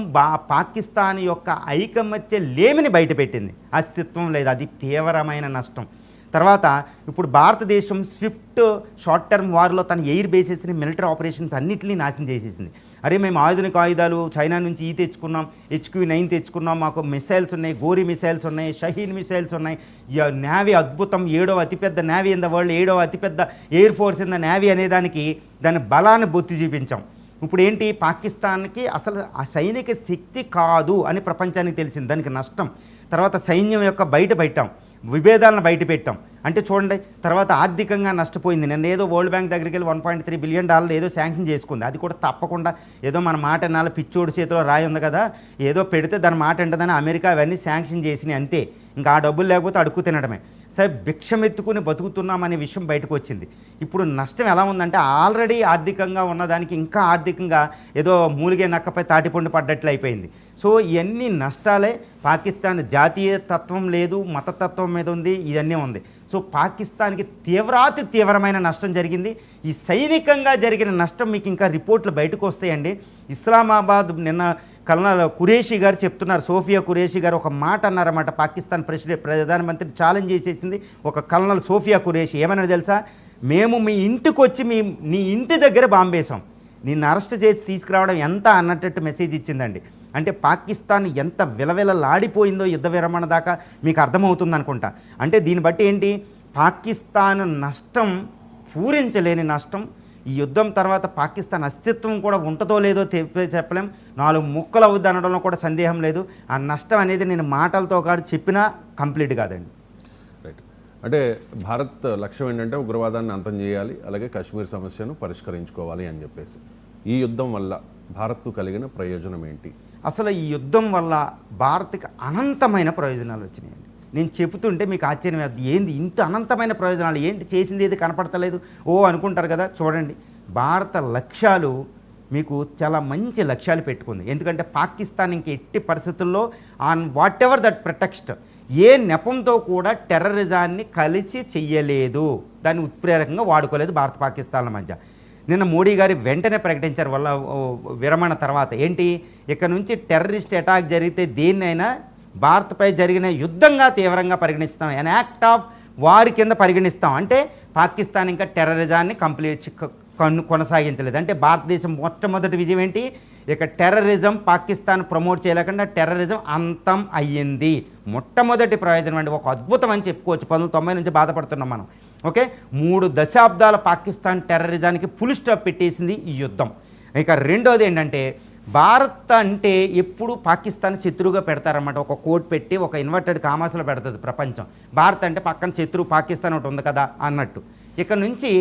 పాకిస్తాన్ యొక్క ఐకమత్య లేమిని బయటపెట్టింది, అస్తిత్వం లేదు. అది తీవ్రమైన నష్టం. తర్వాత ఇప్పుడు భారతదేశం స్విఫ్ట్ షార్ట్ టర్మ్ వార్లో తన ఎయిర్ బేసెస్ని, మిలిటరీ ఆపరేషన్స్ అన్నింటినీ నాశనం చేసేసింది. అరే మేము ఆధునిక ఆయుధాలు చైనా నుంచి తెచ్చుకున్నాం, HQ-9 తెచ్చుకున్నాం, మాకు మిసైల్స్ ఉన్నాయి, గోరీ మిసైల్స్ ఉన్నాయి, షహీన్ మిసైల్స్ ఉన్నాయి, నేవీ అద్భుతం, 7వ అతిపెద్ద నేవీ ఇన్ ద వరల్డ్, 7వ అతిపెద్ద air force in the navy అనేదానికి దాని బలాన్ని బొత్తి చూపించాం. ఇప్పుడు ఏంటి, పాకిస్తాన్కి అసలు ఆ సైనిక శక్తి కాదు అని ప్రపంచానికి తెలిసింది, దానికి నష్టం. తర్వాత సైన్యం యొక్క బయట పెట్టాం, విభేదాలను బయట పెట్టాం. అంటే చూడండి, తర్వాత ఆర్థికంగా నష్టపోయింది. నిన్న ఏదో వరల్డ్ బ్యాంక్ దగ్గరికి వెళ్ళి $1.3 బిలియన్ ఏదో శాంక్షన్ చేసుకుంది. అది కూడా తప్పకుండా ఏదో మన మాట వినాలి, పిచ్చోడి చేతిలో రాయి ఉంది కదా, ఏదో పెడితే దాని మాట ఉంటుందని అమెరికా అవన్నీ శాంక్షన్ చేసినాయి అంతే. ఇంకా ఆ డబ్బులు లేకపోతే అడుక్కు తినడమే. సరే, భిక్షమెత్తుకుని బతుకుతున్నామనే విషయం బయటకు వచ్చింది. ఇప్పుడు నష్టం ఎలా ఉందంటే, ఆల్రెడీ ఆర్థికంగా ఉన్నదానికి ఇంకా ఆర్థికంగా ఏదో మూలిగే నక్కపై తాటిపండు పడ్డట్లు అయిపోయింది. సో ఇవన్నీ నష్టాలే. పాకిస్తాన్ జాతీయ తత్వం లేదు, మతతత్వం మీద ఉంది, ఇవన్నీ ఉంది. సో పాకిస్తాన్కి తీవ్రమైన నష్టం జరిగింది. ఈ సైనికంగా జరిగిన నష్టం మీకు ఇంకా రిపోర్ట్లు బయటకు వస్తాయండి. ఇస్లామాబాద్ నిన్న కల్నల్ ఖురేషీ గారు చెప్తున్నారు, సోఫియా ఖురేషీ గారు ఒక మాట అన్నారన్నమాట. పాకిస్తాన్ ప్రధానమంత్రి ఛాలెంజ్ చేసేసింది ఒక కల్నల్ సోఫియా ఖురేషీ. ఏమన్నా తెలుసా, మేము మీ ఇంటికి వచ్చి నీ ఇంటి దగ్గర బాంబేశాం, నిన్ను అరెస్ట్ చేసి తీసుకురావడం ఎంత అన్నట్టు మెసేజ్ ఇచ్చిందండి. అంటే పాకిస్తాన్ ఎంత విలవిలలాడిపోయిందో యుద్ధ విరమణ దాకా మీకు అర్థమవుతుంది అనుకుంటా. అంటే దీన్ని బట్టి ఏంటి, పాకిస్తాన్ నష్టం పూరించలేని నష్టం. ఈ యుద్ధం తర్వాత పాకిస్తాన్ అస్తిత్వం కూడా ఉంటుందో లేదో చెప్పలేం, 4 ముక్కలు అవుద్ది అనడంలో కూడా సందేహం లేదు. ఆ నష్టం అనేది నేను మాటలతో కాదు చెప్పినా కంప్లీట్ కాదండి. రైట్. అంటే భారత్ లక్ష్యం ఏంటంటే ఉగ్రవాదాన్ని అంతం చేయాలి, అలాగే కాశ్మీర్ సమస్యను పరిష్కరించుకోవాలి అని చెప్పేసి. ఈ యుద్ధం వల్ల భారత్కు కలిగిన ప్రయోజనం ఏంటి? అసలు ఈ యుద్ధం వల్ల భారత్కి అనంతమైన ప్రయోజనాలు వచ్చినాయండి. నేను చెబుతుంటే మీకు ఆశ్చర్యం, ఏంది ఇంత అనంతమైన ప్రయోజనాలు, ఏంటి చేసింది ఏది కనపడతలేదు అనుకుంటారు కదా. చూడండి, భారత లక్ష్యాలు మీకు చాలా మంచి లక్ష్యాలు పెట్టుకుంది. ఎందుకంటే పాకిస్తాన్ ఇంక ఎట్టి పరిస్థితుల్లో on whatever that pretext, ఏ నెపంతో కూడా టెర్రరిజాన్ని కలిసి చెయ్యలేదు, దాన్ని ఉత్ప్రేరకంగా వాడుకోలేదు భారత పాకిస్తాన్ల మధ్య. నిన్న మోడీ గారు వెంటనే ప్రకటించారు వల్ల విరమణ తర్వాత, ఏంటి ఇక్కడ నుంచి టెర్రరిస్ట్ అటాక్ జరిగితే దేన్నైనా భారత్పై జరిగిన యుద్ధంగా తీవ్రంగా పరిగణిస్తాం, అన్ యాక్ట్ ఆఫ్ వార్ కింద పరిగణిస్తాం. అంటే పాకిస్తాన్ ఇంకా టెర్రరిజాన్ని కొనసాగించలేదు. అంటే భారతదేశం మొట్టమొదటి విజయం ఏంటి, ఇక టెర్రరిజం పాకిస్తాన్ ప్రమోట్ చేయలేకుండా టెర్రరిజం అంతం అయ్యింది. మొట్టమొదటి ప్రయోజనం అండి, ఒక అద్భుతం అని చెప్పుకోవచ్చు. 1990 నుంచి బాధపడుతున్నాం మనం. ఓకే, 3 దశాబ్దాల పాకిస్తాన్ టెర్రరిజానికి ఫుల్ స్టాప్ పెట్టేసింది ఈ యుద్ధం. ఇక రెండోది ఏంటంటే, భారత్ అంటే ఎప్పుడు పాకిస్తాన్ శత్రువుగా పెడతారన్నమాట. ఒక కోట్ పెట్టి ఒక ఇన్వర్టెడ్ కామాసులో పెడుతుంది ప్రపంచం. భారత్ అంటే పక్కన శత్రువు పాకిస్తాన్ ఒకటి ఉంది కదా అన్నట్టు. ఇక్కడ నుంచి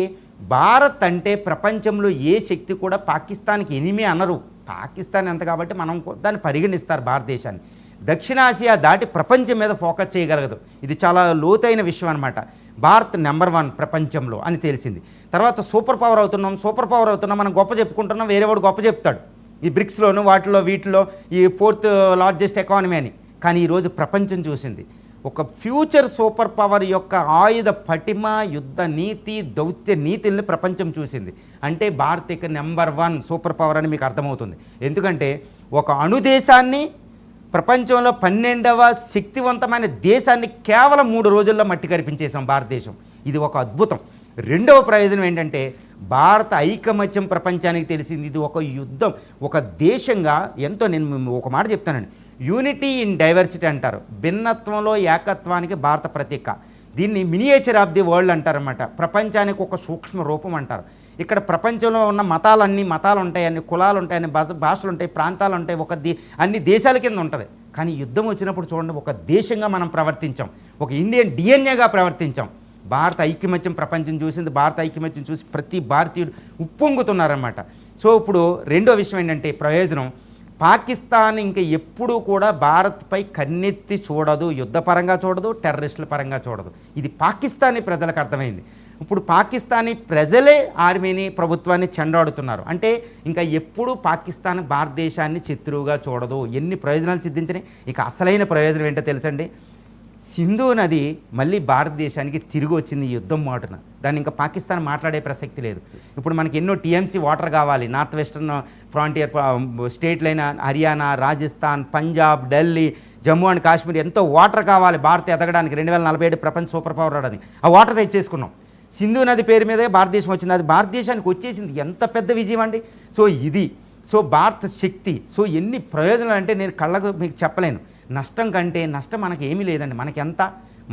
భారత్ అంటే ప్రపంచంలో ఏ శక్తి కూడా పాకిస్తాన్కి ఎనిమి అనరు. పాకిస్తాన్ ఎంత కాబట్టి మనం దాన్ని పరిగణిస్తారు భారతదేశాన్ని. దక్షిణాసియా దాటి ప్రపంచం మీద ఫోకస్ చేయగలగదు. ఇది చాలా లోతైన విషయం అనమాట. భారత్ నెంబర్ 1 ప్రపంచంలో అని తెలిసింది. తర్వాత సూపర్ పవర్ అవుతున్నాం మనం గొప్ప చెప్పుకుంటున్నాం, వేరే వాడు గొప్ప చెప్తాడు ఈ బ్రిక్స్లోను వాటిలో వీటిలో ఈ 4th లార్జెస్ట్ ఎకానమీ అని. కానీ ఈరోజు ప్రపంచం చూసింది ఒక ఫ్యూచర్ సూపర్ పవర్ యొక్క ఆయుధ పటిమ, యుద్ధ నీతి, దౌత్య నీతిని ప్రపంచం చూసింది. అంటే భారత్ ఇక నెంబర్ 1 సూపర్ పవర్ అని మీకు అర్థమవుతుంది. ఎందుకంటే ఒక అణుదేశాన్ని ప్రపంచంలో 12వ శక్తివంతమైన దేశాన్ని కేవలం 3 రోజుల్లో మట్టి కరిపించేసాం భారతదేశం. ఇది ఒక అద్భుతం. రెండవ ప్రయోజనం ఏంటంటే, భారత ఐకమత్యం ప్రపంచానికి తెలిసింది. ఇది ఒక యుద్ధం, ఒక దేశంగా ఎంతో, నేను ఒక మాట చెప్తానండి, యూనిటీ ఇన్ డైవర్సిటీ అంటారు. భిన్నత్వంలో ఏకత్వానికి భారత ప్రతీక. దీన్ని మినియేచర్ ఆఫ్ ది వరల్డ్ అంటారన్నమాట. ప్రపంచానికి ఒక సూక్ష్మ రూపం అంటారు. ఇక్కడ ప్రపంచంలో ఉన్న మతాలు ఉంటాయి, అన్ని కులాలు ఉంటాయి, అన్ని భాషలు ఉంటాయి, ప్రాంతాలు ఉంటాయి, అన్ని దేశాల కింద ఉంటుంది. కానీ యుద్ధం వచ్చినప్పుడు చూడండి, ఒక దేశంగా మనం ప్రవర్తించాం, ఒక ఇండియన్ డిఎన్ఏగా ప్రవర్తించాం. భారత ఐకమత్యం ప్రపంచం చూసింది. భారత ఐకమత్యం చూసి ప్రతి భారతీయుడు ఉప్పొంగుతున్నారన్నమాట. సో ఇప్పుడు రెండో విషయం ఏంటంటే, ప్రయోజనం, పాకిస్తాన్ ఇంకా ఎప్పుడూ కూడా భారత్పై కన్నెత్తి చూడదు, యుద్ధపరంగా చూడదు, టెర్రరిస్టుల పరంగా చూడదు. ఇది పాకిస్తానీ ప్రజలకు అర్థమైంది. ఇప్పుడు పాకిస్తానీ ప్రజలే ఆర్మీని, ప్రభుత్వాన్ని చెండాడుతున్నారు. అంటే ఇంకా ఎప్పుడూ పాకిస్తాన్ భారతదేశాన్ని శత్రువుగా చూడదు. ఎన్ని ప్రయోజనాలు సిద్ధించినాయి. ఇక అసలైన ప్రయోజనం ఏంటో తెలుసండి, సింధు నది మళ్ళీ భారతదేశానికి తిరిగి వచ్చింది ఈ యుద్ధం మాటున. దాన్ని ఇంకా పాకిస్తాన్ మాట్లాడే ప్రసక్తి లేదు. ఇప్పుడు మనకి ఎన్నో టీఎంసీ వాటర్ కావాలి. నార్త్ వెస్టర్న్ ఫ్రాంటియర్ స్టేట్లైన హర్యానా, రాజస్థాన్, పంజాబ్, ఢిల్లీ, జమ్మూ అండ్ కాశ్మీర్ ఎంతో వాటర్ కావాలి భారత్ ఎదగడానికి, 2047 ప్రపంచ సూపర్ పవర్ రావడానికి. ఆ వాటర్ తెచ్చేసుకున్నాం. సింధు నది పేరు మీదే భారతదేశం వచ్చింది. అది భారతదేశానికి వచ్చేసింది. ఎంత పెద్ద విజయం అండి. సో భారత శక్తి. సో ఎన్ని ప్రయోజనాలు అంటే నేను కళ్ళకు మీకు చెప్పలేను. నష్టం కంటే నష్టం మనకి ఏమీ లేదండి. మనకెంత,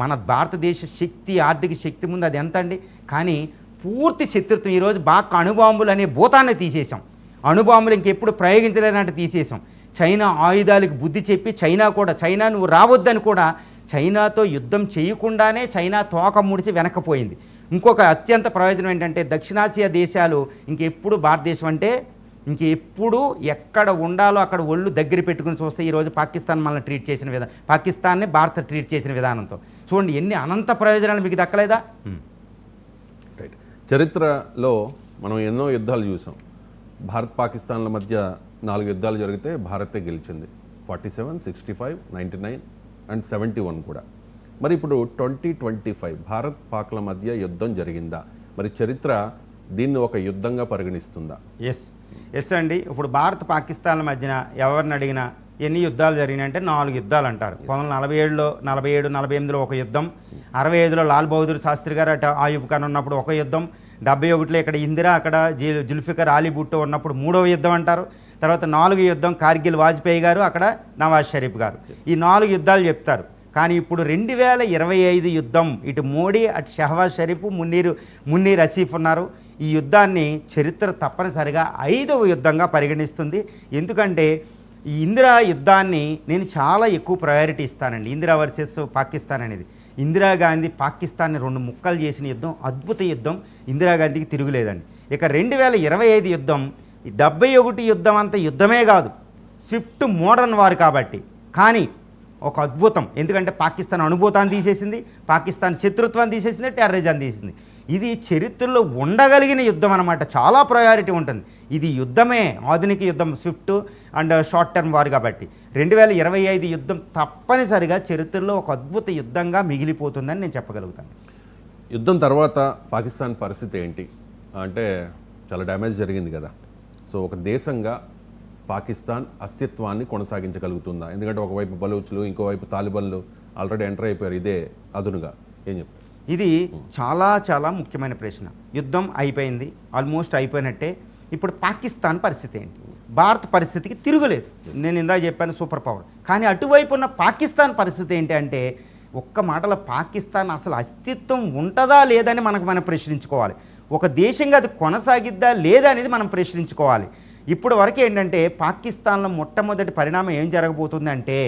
మన భారతదేశ శక్తి, ఆర్థిక శక్తి ముందు అది ఎంత అండి. కానీ పూర్తి శత్రుత్వం. ఈరోజు బాగా అణుబాంబులు అనే భూతాన్ని తీసేసాం. అణుబాంబులు ఇంకెప్పుడు ప్రయోగించలేనంటే తీసేసాం. చైనా ఆయుధాలకు బుద్ధి చెప్పి చైనా నువ్వు రావద్దని కూడా చైనాతో యుద్ధం చేయకుండానే చైనా తోక ముడిచి వెనక్కిపోయింది. ఇంకొక అత్యంత ప్రయోజనం ఏంటంటే, దక్షిణాసియా దేశాలు ఇంకెప్పుడు భారతదేశం అంటే ఇంకెప్పుడు ఎక్కడ ఉండాలో అక్కడ ఒళ్ళు దగ్గర పెట్టుకుని చూస్తే ఈరోజు పాకిస్తాన్ మనల్ని ట్రీట్ చేసిన విధానం, పాకిస్తాన్ని భారత్ ట్రీట్ చేసిన విధానంతో చూడండి ఎన్ని అనంత ప్రయోజనాలు మీకు దక్కలేదా. రైట్. చరిత్రలో మనం ఎన్నో యుద్ధాలు చూసాం. భారత్ పాకిస్తాన్ల మధ్య 4 యుద్ధాలు జరిగితే భారతే గెలిచింది. 47, 65, 99 అండ్ 71 కూడా. మరి ఇప్పుడు 2025 భారత్ పాక్ల మధ్య యుద్ధం జరిగిందా? మరి చరిత్ర దీన్ని ఒక యుద్ధంగా పరిగణిస్తుందా? ఎస్ అండి. ఇప్పుడు భారత్ పాకిస్తాన్ల మధ్యన ఎవరిని అడిగినా ఎన్ని యుద్ధాలు జరిగినాయంటే 4 యుద్ధాలు అంటారు. 1947, 48లో ఒక యుద్ధం, 65లో లాల్ బహదూర్ శాస్త్రి గారు అటు ఆయూబ్ ఖాన్ ఉన్నప్పుడు ఒక యుద్ధం, 71లో ఇక్కడ ఇందిరా, అక్కడ జుల్ఫికర్ అలీ భుట్టో ఉన్నప్పుడు 3వ యుద్ధం అంటారు. తర్వాత 4వ యుద్ధం కార్గిల్ వాజ్పేయి గారు, అక్కడ నవాజ్ షరీఫ్ గారు. ఈ 4 యుద్ధాలు చెప్తారు. కానీ ఇప్పుడు 2025 యుద్ధం, ఇటు మోడీ, అటు షహబాజ్ షరీఫ్, మున్నీర్ అసీఫ్ ఉన్నారు. ఈ యుద్ధాన్ని చరిత్ర తప్పనిసరిగా 5వ యుద్ధంగా పరిగణిస్తుంది. ఎందుకంటే ఈ ఇందిరా యుద్ధాన్ని నేను చాలా ఎక్కువ ప్రయారిటీ ఇస్తానండి. ఇందిరా వర్సెస్ పాకిస్తాన్ అనేది. ఇందిరాగాంధీ పాకిస్తాన్ని 2 ముక్కలు చేసిన యుద్ధం, అద్భుత యుద్ధం. ఇందిరాగాంధీకి తిరుగులేదండి. ఇక 2025 యుద్ధం, 71 యుద్ధం అంత యుద్ధమే కాదు, స్విఫ్ట్ మోడర్న్ వార్ కాబట్టి. కానీ ఒక అద్భుతం. ఎందుకంటే పాకిస్తాన్ అనుభూతాన్ని తీసేసింది, పాకిస్తాన్ శత్రుత్వాన్ని తీసేసింది, టెర్రరిజాన్ని తీసింది. ఇది చరిత్రలో ఉండగలిగిన యుద్ధం అన్నమాట. చాలా ప్రయారిటీ ఉంటుంది. ఇది యుద్ధమే, ఆధునిక యుద్ధం, Swift and short term war కాబట్టి 2025 యుద్ధం తప్పనిసరిగా చరిత్రలో ఒక అద్భుత యుద్ధంగా మిగిలిపోతుందని నేను చెప్పగలుగుతాను. యుద్ధం తర్వాత పాకిస్తాన్ పరిస్థితి ఏంటి అంటే చాలా డ్యామేజ్ జరిగింది కదా. సో ఒక దేశంగా పాకిస్తాన్ అస్తిత్వాన్ని కొనసాగించగలుగుతుందా? ఎందుకంటే ఒకవైపు బలూచ్లు, ఇంకోవైపు తాలిబన్లు ఆల్రెడీ ఎంటర్ అయిపోయారు ఇదే అదునుగా. ఏం చెప్తారు? ఇది చాలా చాలా ముఖ్యమైన ప్రశ్న. యుద్ధం అయిపోయింది, ఆల్మోస్ట్ అయిపోయినట్టే. ఇప్పుడు పాకిస్తాన్ పరిస్థితి ఏంటి? భారత్ పరిస్థితికి తిరుగులేదు. నేను ఇందాక చెప్పాను సూపర్ పవర్. కానీ అటువైపు ఉన్న పాకిస్తాన్ పరిస్థితి ఏంటి అంటే, ఒక్క మాటలో పాకిస్తాన్ అసలు అస్తిత్వం ఉంటుందా లేదని మనం ప్రశ్నించుకోవాలి. ఒక దేశంగా అది కొనసాగిద్దా లేదా అనేది మనం ప్రశ్నించుకోవాలి. ఇప్పుడు వరకు ఏంటంటే పాకిస్తాన్లో మొట్టమొదటి పరిణామం ఏం జరగబోతుంది అంటే,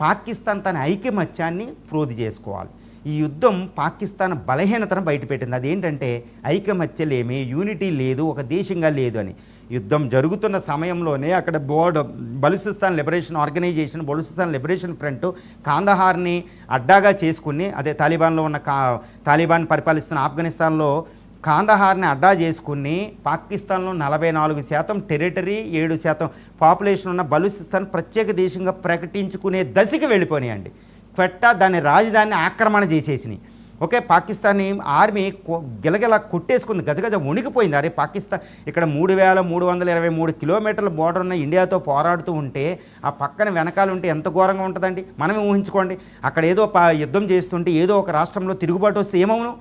పాకిస్తాన్ తన ఐకమత్యాన్ని ప్రోధి చేసుకోవాలి. ఈ యుద్ధం పాకిస్తాన్ బలహీనతను బయటపెట్టింది. అదేంటంటే ఐకమత్యలేమి, యూనిటీ లేదు, ఒక దేశంగా లేదు అని. యుద్ధం జరుగుతున్న సమయంలోనే అక్కడ Balochistan liberation organisation, Balochistan liberation front కాందహార్ని అడ్డాగా చేసుకుని, అదే తాలిబాన్లో ఉన్న తాలిబాన్ పరిపాలిస్తున్న ఆఫ్ఘనిస్తాన్లో కాందహార్ని అడ్డా చేసుకుని పాకిస్తాన్లో 44% టెరిటరీ, 7% పాపులేషన్ ఉన్న బలూచిస్తాన్ ప్రత్యేక దేశంగా ప్రకటించుకునే దశకి వెళ్ళిపోయినాయండి. క్వెట్టా దాని రాజధానిని ఆక్రమణ చేసేసినాయి. ఓకే, పాకిస్తానీ ఆర్మీ గిలగిలా కొట్టేసుకుంది, గజగజ వణికిపోయింది. అరే పాకిస్తాన్ ఇక్కడ 3323 కిలోమీటర్ల బోర్డర్ ఉన్న ఇండియాతో పోరాడుతూ ఉంటే ఆ పక్కన వెనకాల ఉంటే ఎంత ఘోరంగా ఉంటుందండి. మనమే ఊహించుకోండి, అక్కడ ఏదో యుద్ధం చేస్తుంటే ఏదో ఒక రాష్ట్రంలో తిరుగుబాటు వస్తే ఏమవును,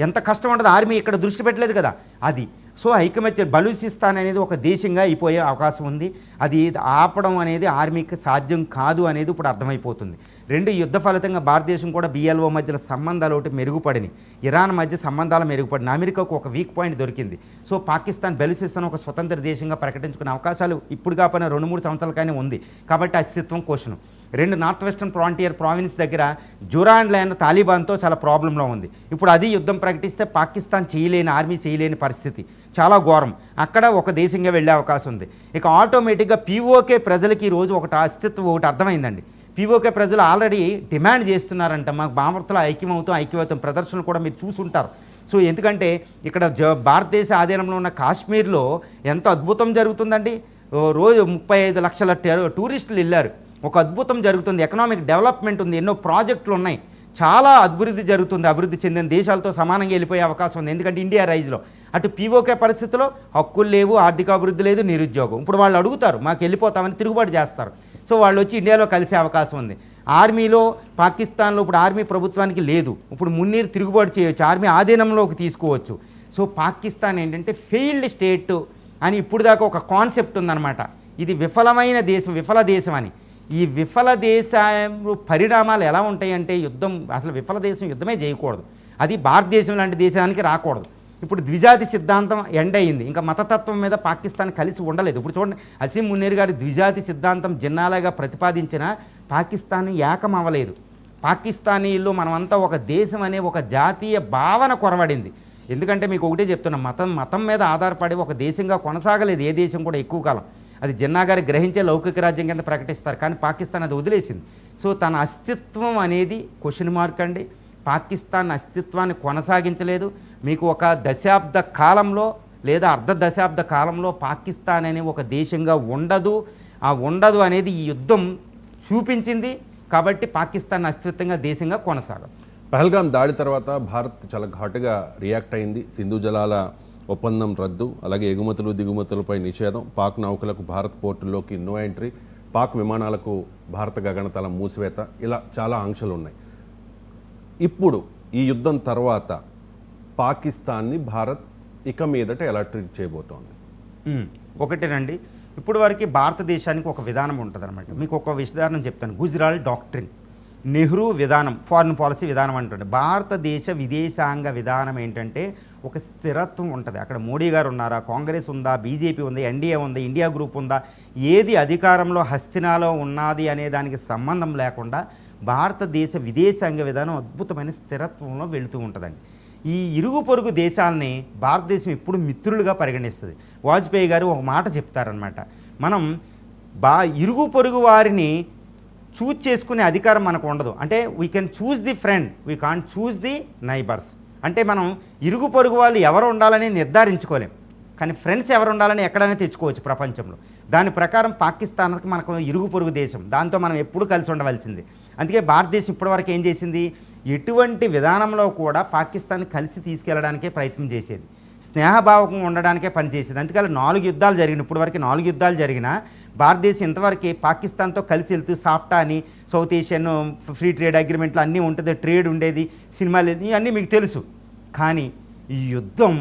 ఎంత కష్టం ఉంటుంది. ఆర్మీ ఇక్కడ దృష్టి పెట్టలేదు కదా అది. సో ఐకమత్య బలూచిస్తాన్ అనేది ఒక దేశంగా అయిపోయే అవకాశం ఉంది. అది ఆపడం అనేది ఆర్మీకి సాధ్యం కాదు అనేది ఇప్పుడు అర్థమైపోతుంది. రెండు యుద్ధ ఫలితంగా భారతదేశం కూడా BLO మధ్యలో సంబంధాలు ఒకటి మెరుగుపడినాయి, ఇరాన్ మధ్య సంబంధాలు మెరుగుపడినాయి, అమెరికాకు ఒక వీక్ పాయింట్ దొరికింది. సో పాకిస్తాన్ బలూచిస్తాన్ ఒక స్వతంత్ర దేశంగా ప్రకటించుకునే అవకాశాలు ఇప్పుడు కాకపోయినా 2-3 సంవత్సరాలకైనా ఉంది. కాబట్టి అస్తిత్వం క్వశ్చన్. రెండు నార్త్ వెస్టర్న్ ఫ్రాంటియర్ ప్రావిన్స్ దగ్గర జురాండ్ ల్యాండ్ తాలిబాన్తో చాలా ప్రాబ్లంలో ఉంది. ఇప్పుడు అది యుద్ధం ప్రకటిస్తే పాకిస్తాన్ చేయలేని, ఆర్మీ చేయలేని పరిస్థితి, చాలా ఘోరం. అక్కడ ఒక దేశంగా వెళ్ళే అవకాశం ఉంది. ఇక ఆటోమేటిక్గా POK ప్రజలకి ఈరోజు ఒకటి అస్తిత్వం ఒకటి అర్థమైందండి. POK ప్రజలు ఆల్రెడీ డిమాండ్ చేస్తున్నారంట, మాకు భారత్లో ఐక్యమవుతాం ప్రదర్శనలు కూడా మీరు చూసుంటారు. సో ఎందుకంటే ఇక్కడ భారతదేశ ఆధీనంలో ఉన్న కాశ్మీర్లో ఎంత అద్భుతం జరుగుతుందండి. రోజు 35 లక్షల టూరిస్టులు వెళ్ళారు. ఒక అద్భుతం జరుగుతుంది, ఎకనామిక్ డెవలప్మెంట్ ఉంది, ఎన్నో ప్రాజెక్టులు ఉన్నాయి, చాలా అభివృద్ధి జరుగుతుంది. అభివృద్ధి చెందిన దేశాలతో సమానంగా వెళ్ళిపోయే అవకాశం ఉంది. ఎందుకంటే ఇండియా రైజ్లో అటు POK పరిస్థితిలో హక్కులు లేవు, ఆర్థిక అభివృద్ధి లేదు, నిరుద్యోగం. ఇప్పుడు వాళ్ళు అడుగుతారు మాకు వెళ్ళిపోతామని, తిరుగుబాటు చేస్తారు. సో వాళ్ళు వచ్చి ఇండియాలో కలిసే అవకాశం ఉంది. ఆర్మీలో పాకిస్తాన్లో ఇప్పుడు ఆర్మీ ప్రభుత్వానికి లేదు, ఇప్పుడు మున్నీరు తిరుగుబాటు చేయొచ్చు, ఆర్మీ ఆధీనంలోకి తీసుకోవచ్చు. సో పాకిస్తాన్ ఏంటంటే ఫెయిల్డ్ స్టేట్ అని ఇప్పుడు దాకా ఒక కాన్సెప్ట్ ఉందన్నమాట. ఇది విఫలమైన దేశం, విఫల దేశం అని. ఈ విఫల దేశ పరిణామాలు ఎలా ఉంటాయంటే, యుద్ధం అసలు విఫల దేశం యుద్ధమే చేయకూడదు, అది భారతదేశం లాంటి దేశానికి రాకూడదు. ఇప్పుడు ద్విజాతి సిద్ధాంతం ఎండ్ అయింది, ఇంకా మతతత్వం మీద పాకిస్తాన్ కలిసి ఉండలేదు. ఇప్పుడు చూడండి, అసీం మునీర్ గారి ద్విజాతి సిద్ధాంతం జిన్నాలాగా ప్రతిపాదించిన పాకిస్తాన్ ఏకం అవ్వలేదు. పాకిస్తానీల్లో మనమంతా ఒక దేశం అనే ఒక జాతీయ భావన కొరవడింది. ఎందుకంటే మీకు ఒకటే చెప్తున్నా, మతం మీద ఆధారపడి ఒక దేశంగా కొనసాగలేదు ఏ దేశం కూడా ఎక్కువ కాలం. అది జిన్నా గారి గ్రహించే లౌకిక రాజ్యం కింద ప్రకటిస్తారు, కానీ పాకిస్తాన్ అది వదిలేసింది. సో తన అస్తిత్వం అనేది క్వశ్చన్ మార్క్ అండి. పాకిస్తాన్ అస్తిత్వాన్ని కొనసాగించలేదు. మీకు ఒక దశాబ్ద కాలంలో లేదా అర్ధ దశాబ్ద కాలంలో పాకిస్తాన్ అనే ఒక దేశంగా ఉండదు. ఆ ఉండదు అనేది ఈ యుద్ధం చూపించింది. కాబట్టి పాకిస్తాన్ అస్తిత్వంగా దేశంగా కొనసాగదు. పహల్గాం దాడి తర్వాత భారత్ చాలా ఘాటుగా రియాక్ట్ అయింది. సింధు జలాల ఒప్పందం రద్దు, అలాగే ఎగుమతులు దిగుమతులపై నిషేధం, పాక్ నౌకలకు భారత్ పోర్టుల్లోకి నో ఎంట్రీ, పాక్ విమానాలకు భారత గగనతల మూసివేత, ఇలా చాలా ఆంక్షలు ఉన్నాయి. ఇప్పుడు ఈ యుద్ధం తర్వాత పాకిస్తాన్ని భారత్ ఇక మీదట ఎలా ట్రీట్ చేయబోతోంది? ఒకటేనండి, ఇప్పుడు వరకు భారతదేశానికి ఒక విధానం ఉంటుంది అనమాట. మీకు ఒక విధానం చెప్తాను. గుజరాల్ డాక్ట్రిన్, నెహ్రూ విధానం, ఫారిన్ పాలసీ విధానం అంటుండే. భారతదేశ విదేశాంగ విధానం ఏంటంటే ఒక స్థిరత్వం ఉంటుంది. అక్కడ మోడీ గారు ఉన్నారా, కాంగ్రెస్ ఉందా, బీజేపీ ఉంది, ఎన్డీఏ ఉంది, ఇండియా గ్రూప్ ఉందా, ఏది అధికారంలో హస్తినాలో ఉన్నది అనే దానికి సంబంధం లేకుండా భారతదేశ విదేశాంగ విధానం అద్భుతమైన స్థిరత్వంలో వెళుతూ ఉంటుందండి. ఈ ఇరుగు పొరుగు దేశాలని భారతదేశం ఎప్పుడు మిత్రులుగా పరిగణిస్తుంది. వాజ్పేయి గారు ఒక మాట చెప్తారనమాట, మనం ఇరుగు పొరుగు వారిని చూజ్ చేసుకునే అధికారం మనకు ఉండదు. అంటే we can choose the friend, we can't choose the neighbours అంటే మనం ఇరుగు పొరుగు వాళ్ళు ఎవరు ఉండాలని నిర్ధారించుకోలేం, కానీ ఫ్రెండ్స్ ఎవరు ఉండాలని ఎక్కడైనా తెచ్చుకోవచ్చు ప్రపంచంలో. దాని ప్రకారం పాకిస్తాన్కి మనకు ఇరుగు పొరుగు దేశం, దాంతో మనం ఎప్పుడు కలిసి ఉండవలసింది. అందుకే భారతదేశం ఇప్పటివరకు ఏం చేసింది, ఎటువంటి విధానంలో కూడా పాకిస్తాన్ కలిసి తీసుకెళ్లడానికే ప్రయత్నం చేసేది, స్నేహభావకంగా ఉండడానికే పనిచేసేది. అందుకని 4 యుద్ధాలు జరిగినాయి, ఇప్పటివరకు 4 యుద్ధాలు జరిగినా భారతదేశం ఇంతవరకు పాకిస్తాన్తో కలిసి వెళ్తూ సాఫ్టా అని, సౌత్ ఏషియన్ ఫ్రీ ట్రేడ్ అగ్రిమెంట్లు అన్నీ ఉంటుంది, ట్రేడ్ ఉండేది, సినిమాలు ఇవన్నీ మీకు తెలుసు. కానీ ఈ యుద్ధం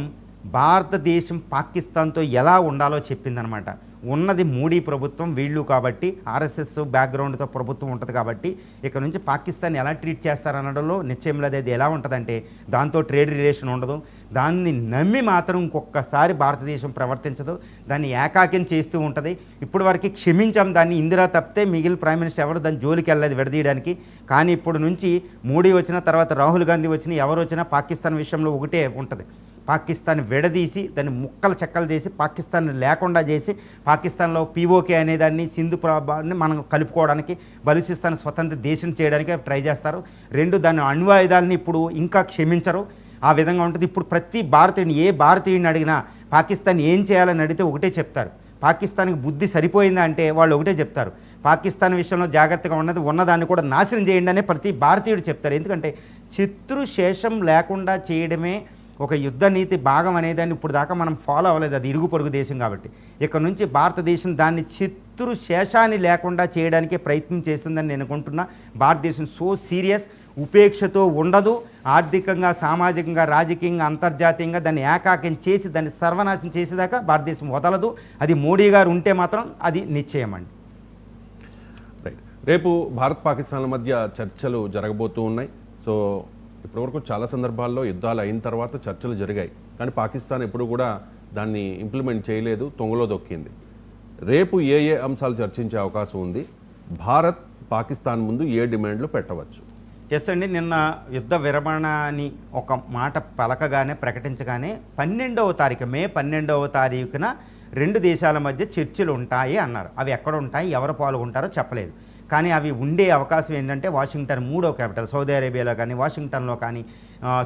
భారతదేశం పాకిస్తాన్తో ఎలా ఉండాలో చెప్పిందనమాట. ఉన్నది మోడీ ప్రభుత్వం వీళ్ళు కాబట్టి, ఆర్ఎస్ఎస్ బ్యాక్గ్రౌండ్తో ప్రభుత్వం ఉంటుంది కాబట్టి ఇక్కడ నుంచి పాకిస్తాన్ ఎలా ట్రీట్ చేస్తారనడంలో నిశ్చయం లేదు. అది ఎలా ఉంటుందంటే దాంతో ట్రేడ్ రిలేషన్ ఉండదు, దాన్ని నమ్మి మాత్రం ఇంకొకసారి భారతదేశం ప్రవర్తించదు, దాన్ని ఏకాకిం చేస్తూ ఉంటుంది. ఇప్పటి వరకు క్షమించాం దాన్ని, ఇందిరా తప్పితే మిగిలిన ప్రైమ్ మినిస్టర్ ఎవరు దాని జోలికి వెళ్ళలేదు విడదీయడానికి. కానీ ఇప్పుడు నుంచి మోడీ వచ్చిన తర్వాత రాహుల్ గాంధీ వచ్చిన ఎవరు వచ్చినా పాకిస్తాన్ విషయంలో ఒకటే ఉంటుంది, పాకిస్తాన్ విడదీసి దాన్ని ముక్కలు చెక్కలు చేసి పాకిస్తాన్ లేకుండా చేసి పాకిస్తాన్లో పీఓకే అనేదాన్ని సింధు ప్రభావాన్ని మనం కలుపుకోవడానికి, బలూచిస్తాన్ స్వతంత్ర దేశం చేయడానికి ట్రై చేస్తారు. 2 దాని అణ్వాయుధాలని ఇప్పుడు ఇంకా క్షమించరు, ఆ విధంగా ఉంటుంది. ఇప్పుడు ప్రతి భారతీయుని ఏ భారతీయుడిని అడిగినా పాకిస్తాన్ ఏం చేయాలని అడిగితే ఒకటే చెప్తారు, పాకిస్తాన్కి బుద్ధి సరిపోయిందా అంటే వాళ్ళు ఒకటే చెప్తారు, పాకిస్తాన్ విషయంలో జాగ్రత్తగా ఉన్నదాన్ని కూడా నాశనం చేయండి అనే ప్రతి భారతీయుడు చెప్తారు. ఎందుకంటే శత్రు శేషం లేకుండా చేయడమే ఒక యుద్ధ నీతి భాగం అనేదాన్ని ఇప్పుడు దాకా మనం ఫాలో అవ్వలేదు, అది ఇరుగు పొరుగు దేశం కాబట్టి. ఇక్కడ నుంచి భారతదేశం దాన్ని శత్రు శేషాన్ని లేకుండా చేయడానికే ప్రయత్నం చేస్తుందని నేను అనుకుంటున్నా. భారతదేశం సో సీరియస్, ఉపేక్షతో ఉండదు. ఆర్థికంగా, సామాజికంగా, రాజకీయంగా, అంతర్జాతీయంగా దాన్ని ఏకాకిం చేసి దాన్ని సర్వనాశనం చేసేదాకా భారతదేశం వదలదు. అది మోడీ గారు ఉంటే మాత్రం అది నిశ్చయం అండి. రేపు భారత్ పాకిస్తాన్ల మధ్య చర్చలు జరగబోతూ ఉన్నాయి. సో ఇప్పటివరకు చాలా సందర్భాల్లో యుద్ధాలు అయిన తర్వాత చర్చలు జరిగాయి, కానీ పాకిస్తాన్ ఎప్పుడు కూడా దాన్ని ఇంప్లిమెంట్ చేయలేదు, తొంగలో దొక్కింది. రేపు ఏ అంశాలు చర్చించే అవకాశం ఉంది, భారత్ పాకిస్తాన్ ముందు ఏ డిమాండ్లు పెట్టవచ్చు? ఎస్ అండి, నిన్న యుద్ధ విరమణ అని ఒక మాట పలకగానే ప్రకటించగానే 12వ తారీఖు మే 12వ తారీఖున 2 దేశాల మధ్య చర్చలు ఉంటాయి అన్నారు. అవి ఎక్కడ ఉంటాయి, ఎవరు పాల్గొంటారో చెప్పలేదు. కానీ అవి ఉండే అవకాశం ఏంటంటే వాషింగ్టన్ 3వ క్యాపిటల్, సౌదీ అరేబియాలో కానీ వాషింగ్టన్లో కానీ,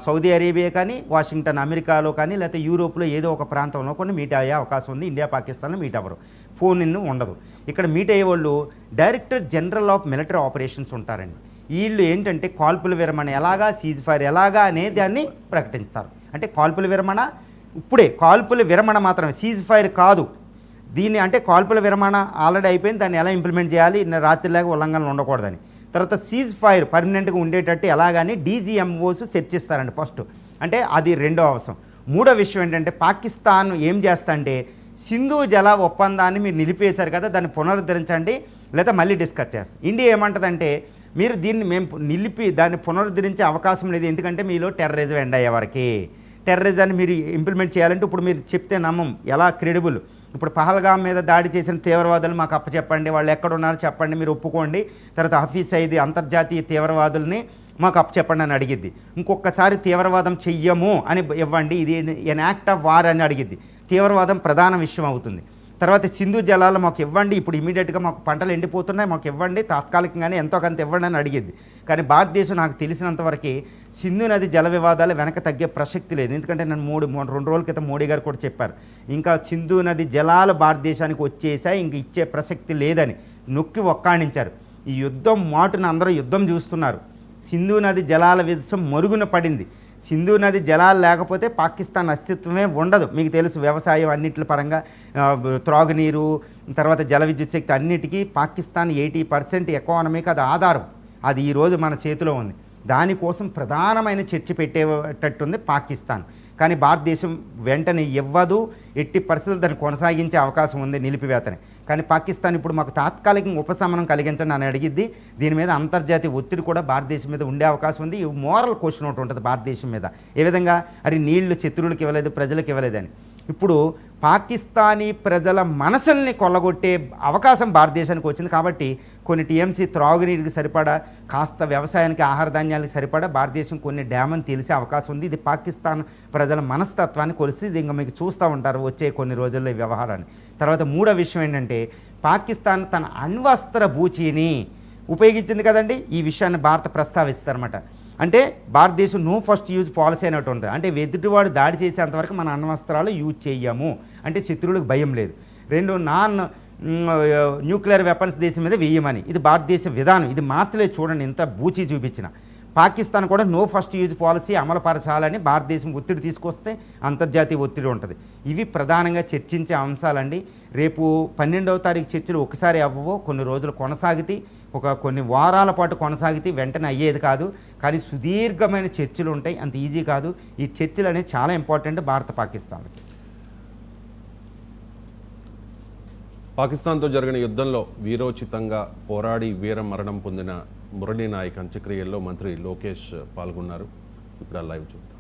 సౌదీ అరేబియా కానీ వాషింగ్టన్ అమెరికాలో కానీ, లేకపోతే యూరోప్లో ఏదో ఒక ప్రాంతంలో కొన్ని మీట్ అయ్యే అవకాశం ఉంది. ఇండియా పాకిస్తాన్లో మీట్ అవ్వరు, ఫోన్ ఇన్ ఉండదు. ఇక్కడ మీట్ అయ్యే వాళ్ళు director general of military operations ఉంటారండి. వీళ్ళు ఏంటంటే కాల్పుల విరమణ ఎలాగా, సీజ్ ఫైర్ ఎలాగా అనే దాన్ని ప్రకటిస్తారు. అంటే కాల్పుల విరమణ ఇప్పుడే, కాల్పుల విరమణ మాత్రమే, సీజ్ ఫైర్ కాదు. దీన్ని అంటే కాల్పుల విరమణ ఆల్రెడీ అయిపోయింది, దాన్ని ఎలా ఇంప్లిమెంట్ చేయాలి, రాత్రిలాగా ఉల్లంఘనలు ఉండకూడదని. తర్వాత సీజ్ ఫైర్ పర్మనెంట్గా ఉండేటట్టు ఎలాగని డీజీఎంఓస్ చర్చిస్తారండి ఫస్ట్, అంటే అది 2వ అవసరం. 3వ విషయం ఏంటంటే పాకిస్తాన్ ఏం చేస్తా అంటే సింధు జల ఒప్పందాన్ని మీరు నిలిపేశారు కదా, దాన్ని పునరుద్ధరించండి లేదా మళ్ళీ డిస్కస్ చేస్తాం. ఇండియా ఏమంటుందంటే మీరు దీన్ని మేము నిలిపి దాన్ని పునరుద్ధరించే అవకాశం లేదు, ఎందుకంటే మీలో టెర్రరిజం ఎండ్ అయ్యే వరకు. టెర్రరిజాన్ని మీరు ఇంప్లిమెంట్ చేయాలంటే ఇప్పుడు మీరు చెప్తే నమ్మం, ఎలా క్రెడిబుల్. ఇప్పుడు పహల్గాం మీద దాడి చేసిన తీవ్రవాదులు మాకు అప్పచెప్పండి, వాళ్ళు ఎక్కడున్నారో చెప్పండి, మీరు ఒప్పుకోండి. తర్వాత హఫీజ్ సయీద్ అంతర్జాతీయ తీవ్రవాదుల్ని మాకు అప్పచెప్పండి అని అడిగిద్ది. ఇంకొకసారి తీవ్రవాదం చెయ్యము అని ఇవ్వండి, ఇది ఎన్ యాక్ట్ ఆఫ్ వార్ అని అడిగిద్ది. తీవ్రవాదం ప్రధాన విషయం అవుతుంది. తర్వాత సింధు జలాలు మాకు ఇవ్వండి, ఇప్పుడు ఇమీడియట్గా మాకు పంటలు ఎండిపోతున్నాయి, మాకు ఇవ్వండి, తాత్కాలికంగానే ఎంతో కొంత ఇవ్వండి అని అడిగిద్ది. కానీ భారతదేశం నాకు తెలిసినంతవరకు సింధు నది జల వివాదాలు వెనక తగ్గే ప్రసక్తి లేదు. ఎందుకంటే నేను 2 రోజుల క్రితం మోడీ గారు కూడా చెప్పారు, ఇంకా సింధు నది జలాలు భారతదేశానికి వచ్చేసాయి, ఇంక ఇచ్చే ప్రసక్తి లేదని నొక్కి ఒక్కాణించారు. ఈ యుద్ధం మాటున అందరూ యుద్ధం చూస్తున్నారు. సింధు నది జలాల విషయం మరుగున పడింది. సింధు నది జలాలు లేకపోతే పాకిస్తాన్ అస్తిత్వమే ఉండదు. మీకు తెలుసు, వ్యవసాయం అన్నింటి పరంగా, త్రాగునీరు, తర్వాత జల విద్యుత్ శక్తి అన్నిటికీ పాకిస్తాన్ 80% ఎకానమీకి అది ఆధారం. అది ఈరోజు మన చేతిలో ఉంది. దానికోసం ప్రధానమైన చర్చ పెట్టేటట్టుంది పాకిస్తాన్. కానీ భారతదేశం వెంటనే ఇవ్వదు, ఎట్టి పరిస్థితులు దాన్ని కొనసాగించే అవకాశం ఉంది నిలిపివేతని. కానీ పాకిస్తాన్ ఇప్పుడు మాకు తాత్కాలికంగా ఉపశమనం కలిగించండి అని అడిగిద్ది. దీని మీద అంతర్జాతీయ ఒత్తిడి కూడా భారతదేశం మీద ఉండే అవకాశం ఉంది. మోరల్ క్వశ్చన్ ఒకటి ఉంటుంది భారతదేశం మీద, ఏ విధంగా అది నీళ్లు శత్రువులకు ఇవ్వలేదు, ప్రజలకు ఇవ్వలేదని. ఇప్పుడు పాకిస్తానీ ప్రజల మనసుల్ని కొల్లగొట్టే అవకాశం భారతదేశానికి వచ్చింది. కాబట్టి కొన్ని టీఎంసీ త్రాగునీటికి సరిపడా, కాస్త వ్యవసాయానికి, ఆహార ధాన్యాలకు సరిపడా భారతదేశం కొన్ని డ్యామ్ని తెలిసే అవకాశం ఉంది. ఇది పాకిస్తాన్ ప్రజల మనస్తత్వాన్ని కొలిసి ఇది ఇంకా మీకు చూస్తూ ఉంటారు వచ్చే కొన్ని రోజుల్లో ఈ వ్యవహారాన్ని. తర్వాత 3వ విషయం ఏంటంటే పాకిస్తాన్ తన అణ్వస్త్ర బూచీని ఉపయోగించింది కదండి. ఈ విషయాన్ని భారత ప్రస్తావిస్తారన్నమాట. అంటే భారతదేశం నో ఫస్ట్ యూజ్ పాలసీ అన్నట్టు ఉంటుంది. అంటే ఎదుటివాడు దాడి చేసేంతవరకు మన అణ్వస్త్రాలు యూజ్ చేయము, అంటే శత్రువులకు భయం లేదు. రెండు, నాన్ న్యూక్లియర్ వెపన్స్ దేశం మీద వేయమని, ఇది భారతదేశ విధానం. ఇది మార్చలేదు చూడండి, ఇంత బూచి చూపించిన. పాకిస్తాన్ కూడా నో ఫస్ట్ యూజ్ పాలసీ అమలుపరచాలని భారతదేశం ఒత్తిడి తీసుకొస్తే అంతర్జాతీయ ఒత్తిడి ఉంటుంది. ఇవి ప్రధానంగా చర్చించే అంశాలండి. రేపు 12వ తారీఖు చర్చలు ఒకసారి అవ్వవు, కొన్ని రోజులు కొనసాగితే, కొన్ని వారాల పాటు కొనసాగితే వెంటనే అయ్యేది కాదు. కానీ సుదీర్ఘమైన చర్చలు ఉంటాయి, అంత ఈజీ కాదు. ఈ చర్చలు అనేవి చాలా ఇంపార్టెంట్ భారత పాకిస్తాన్కి. పాకిస్తాన్తో జరిగిన యుద్ధంలో వీరోచితంగా పోరాడి వీర మరణం పొందిన మురళీ నాయక్ అంత్యక్రియల్లో మంత్రి లోకేష్ పాల్గొన్నారు. ఇప్పుడు ఆ లైవ్ చూద్దాం.